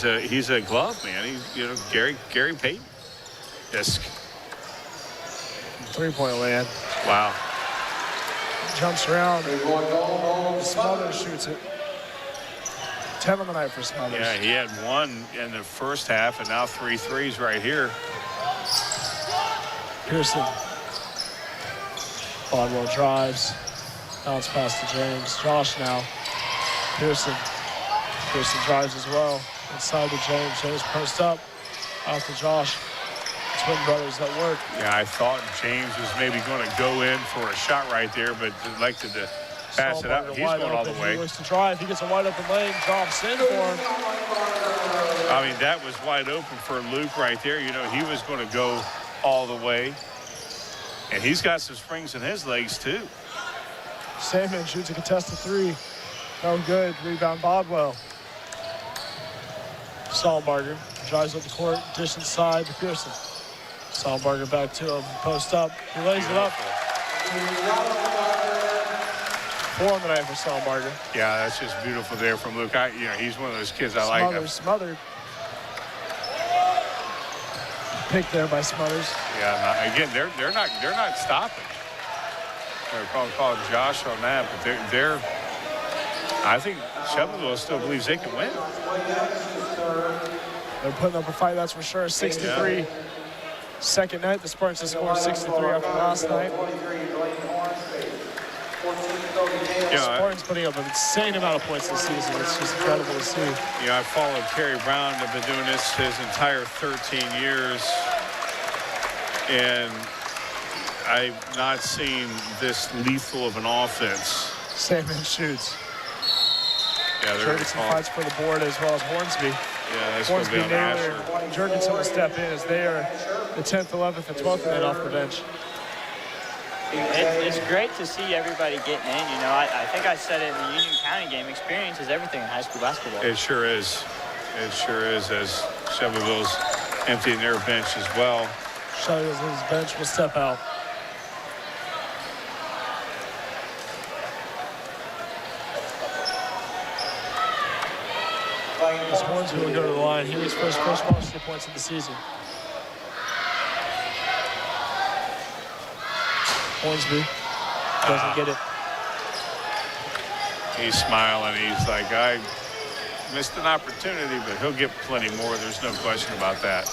a glove man. He's Gary Payton. Yes. Three-point land. Wow. Jumps around. Smothers shoots it. 10 on the night for Smothers. Yeah, he had one in the first half, and now 3 threes right here. Pearson. Bodwell drives. Bounce pass to James. Josh now. Pearson. Pearson drives as well. Inside to James. James post up. Out to Josh. Twin brothers at work. Yeah, I thought James was maybe going to go in for a shot right there, but elected to pass it out. He's going all the way. He looks to drive. He gets a wide open lane. Drops in for him. I mean, that was wide open for Luke right there. You know, he was going to go all the way. And he's got some springs in his legs, too. Sandman shoots a contested three. No good. Rebound Bodwell. Sahlbarger drives up the court. Dish inside to Pearson. Sahlbarger back to him. Post up. He lays it up. 4 on the night for Sahlbarger. Yeah, that's just beautiful there from Luke. He's one of those kids I like. Smothered. Picked there by Smothers. Yeah, again, they're not stopping. They're calling Josh on that, but they're I think Shelbyville still believes they can win. They're putting up a fight, that's for sure. 63. Yeah. Second night, the Spartans have scored 63 after last night. Spartans putting up an insane amount of points this season. It's just incredible to see. Yeah, I followed Kerry Brown. I've been doing this his entire 13 years. And I've not seen this lethal of an offense. Sandman shoots. Yeah, Jurgensen fights for the board as well as Hornsby. Yeah, that's Hornsby, going to be on Naylor, Jurgensen will step in as they are the 10th, 11th, and 12th man off the bench. It's great to see everybody getting in. You know, I think I said it in the Union County game. Experience is everything in high school basketball. It sure is. It sure is, as Shelbyville's emptying their bench as well. Shelbyville's bench will step out. As Hornsby will go to the line. He makes first varsity points of the season. Hornsby doesn't get it. He's smiling. He's like, I missed an opportunity, but he'll get plenty more. There's no question about that.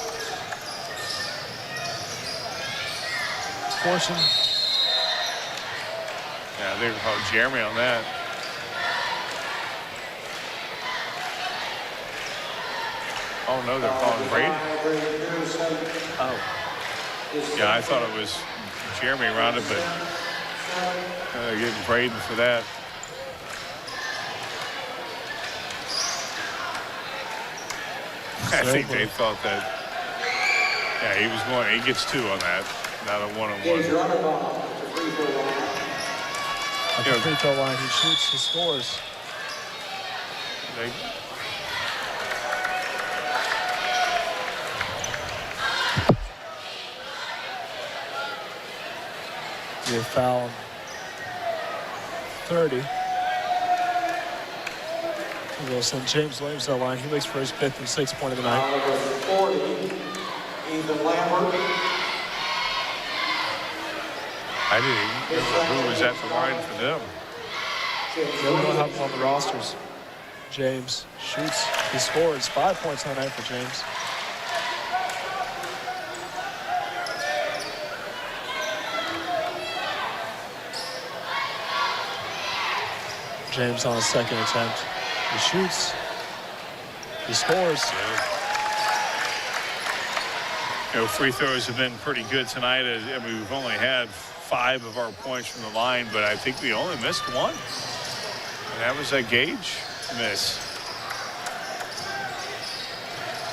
Fortune. Yeah, they called Jeremy on that. Oh, no, they're calling Brady. Oh. Yeah, I thought it was Jeremy around it, but they're getting Braden for that. I think they thought that, yeah, he was going, he gets 2 on that, not a one-on-one. At the free throw line, he shoots, he scores. Be a foul. 30. We'll send James Williams to the line. He makes for his 5th and 6th point of the night. 40, Ethan Lambert. I didn't even know who was at the line for them. Yeah, we don't have them on the rosters. James shoots. He scores 5 points on the night for James. James on a second attempt. He shoots. He scores. You know, free throws have been pretty good tonight. I mean, we've only had 5 of our points from the line, but I think we only missed 1. And that was a Gage miss.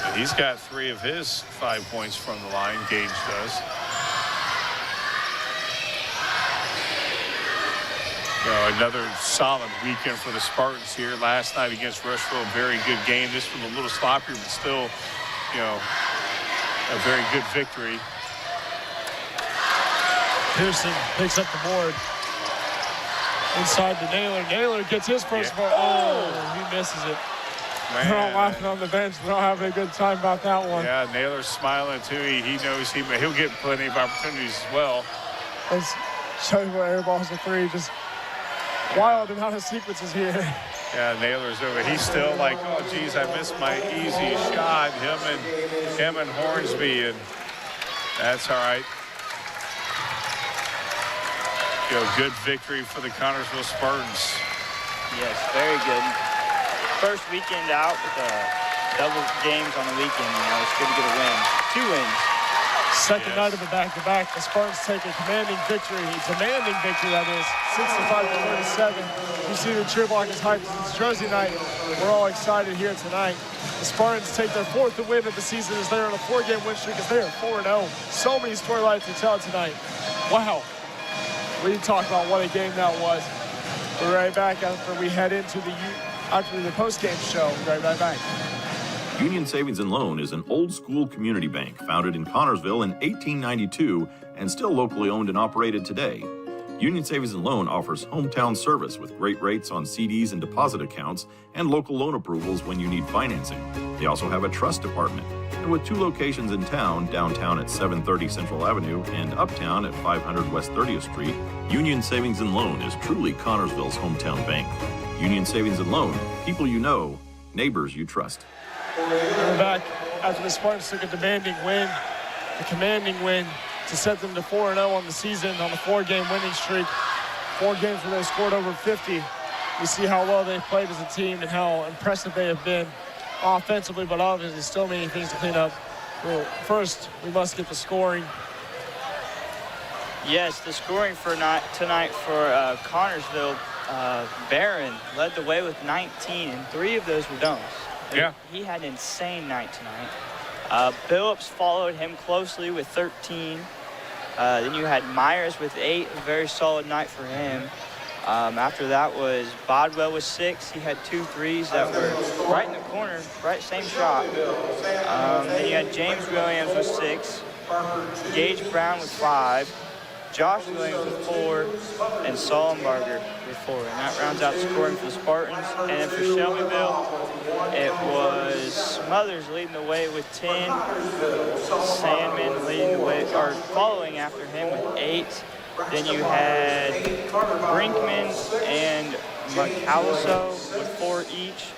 But he's got 3 of his 5 points from the line, Gage does. You know, another solid weekend for the Spartans here. Last night against Rushville, very good game. This was a little sloppier, but still, you know, a very good victory. Pearson picks up the board. Inside to Naylor. Naylor gets his first ball. Oh, he misses it. Man. They're all laughing on the bench. They're all having a good time about that one. Yeah, Naylor's smiling too. He knows he'll get plenty of opportunities as well. as Shelbyville airballs a three. Just wild amount of sequences here. Yeah, Naylor's over. He's still like, oh, geez, I missed my easy shot. Him and Hornsby, and that's all right. Good victory for the Connorsville Spartans. Yes, very good. First weekend out with double games on the weekend. It's good to get a win. 2 wins. Second night of the back-to-back, the Spartans take a demanding victory, that is, 65-37. You see the cheer block is hyped. It's Jersey night. We're all excited here tonight. The Spartans take their 4th win of the season as they're on a 4-game win streak as they are 4-0. So many storylines to tell tonight. Wow. We talk about what a game that was. We're right back after we head into the post-game show. We're right back. Union Savings and Loan is an old-school community bank founded in Connorsville in 1892 and still locally owned and operated today. Union Savings and Loan offers hometown service with great rates on CDs and deposit accounts and local loan approvals when you need financing. They also have a trust department. And with 2 locations in town, downtown at 730 Central Avenue and uptown at 500 West 30th Street, Union Savings and Loan is truly Connorsville's hometown bank. Union Savings and Loan, people you know, neighbors you trust. We're back after the Spartans took a commanding win to set them to 4-0 on the season on the 4-game winning streak. 4 games where they scored over 50. We see how well they've played as a team and how impressive they have been offensively, but obviously still many things to clean up. Well, first, we must get the scoring. Yes, the scoring for tonight for Connorsville. Barron led the way with 19, and 3 of those were dunks. Yeah. He had an insane night tonight. Billups followed him closely with 13. Then you had Myers with 8, a very solid night for him. After that was Bodwell with 6. He had 2 threes that were right in the corner, right, same shot. Then you had James Williams with 6, Gage Brown with 5, Josh Williams with 4, and Sollenbarger with 4. And that rounds out scoring for the Spartans. And then for Shelbyville, it was Smothers leading the way with 10, Sandman leading the way, or following after him with 8. Then you had Brinkman and McAlliso with 4 each.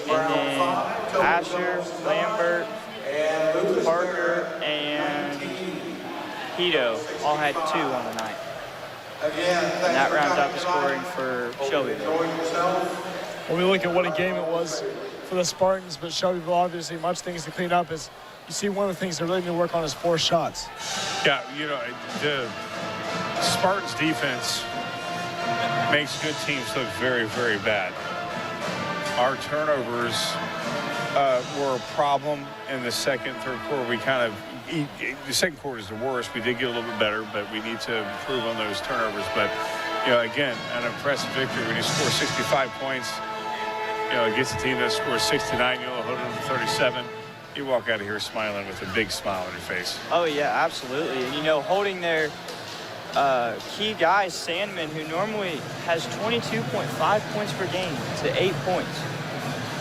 And then Asher, Lambert, Parker, and Hito all had 2 on the night. And that rounds out the scoring for Shelbyville. When we look at what a game it was for the Spartans, but Shelbyville obviously much things to clean up. Is you see one of the things they really need to work on is 4 shots. Yeah, the Spartans defense makes good teams look very, very bad. Our turnovers were a problem in the second, third quarter. We kind of, the second quarter is the worst. We did get a little bit better, but we need to improve on those turnovers. But, again, an impressive victory when you score 65 points. Against a team that scores 69, you'll hold them to 37. You walk out of here smiling with a big smile on your face. Oh, yeah, absolutely. And, holding their key guy, Sandman, who normally has 22.5 points per game, to 8 points.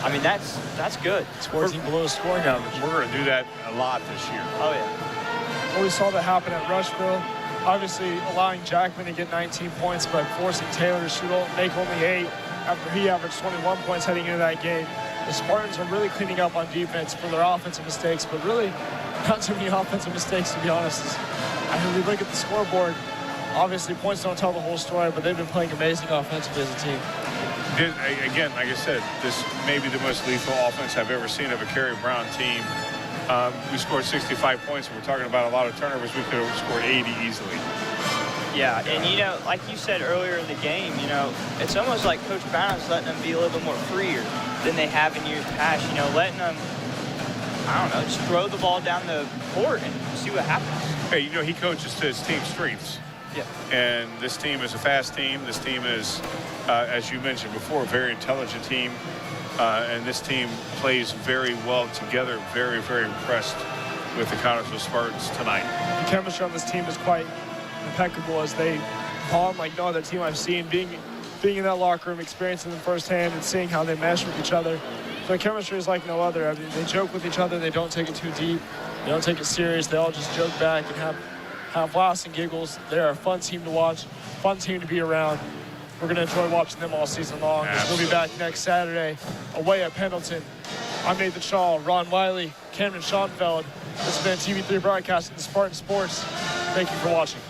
I mean, that's good. It's 14 below scoring average. We're going to do that a lot this year. Oh, yeah. Well, we saw that happen at Rushville. Obviously, allowing Jackman to get 19 points, but forcing Taylor to make only 8 after he averaged 21 points heading into that game. The Spartans are really cleaning up on defense for their offensive mistakes, but really not too many offensive mistakes, to be honest. I mean, we look at the scoreboard. Obviously, points don't tell the whole story, but they've been playing amazing offensively as a team. Again, like I said, this may be the most lethal offense I've ever seen of a Kerry Brown team. We scored 65 points, and we're talking about a lot of turnovers. We could have scored 80 easily. Yeah, and, like you said earlier in the game, it's almost like Coach Brown is letting them be a little bit more freer than they have in years past, letting them, just throw the ball down the court and see what happens. Hey, he coaches to his team's strengths. Yeah. And this team is a fast team. This team is, as you mentioned before, a very intelligent team. And this team plays very well together. Very, very impressed with the Connorsville Spartans tonight. The chemistry on this team is quite impeccable as they bond like no other team I've seen. Being in that locker room, experiencing them firsthand and seeing how they mesh with each other. Their chemistry is like no other. I mean, they joke with each other. They don't take it too deep. They don't take it serious. They all just joke back and have have laughs and giggles. They're a fun team to watch, fun team to be around. We're going to enjoy watching them all season long. We'll be back next Saturday away at Pendleton. I'm Nathan Shaw, Ron Wiley, Cameron Schoenfeld. This has been TV3 broadcasting the Spartan Sports. Thank you for watching.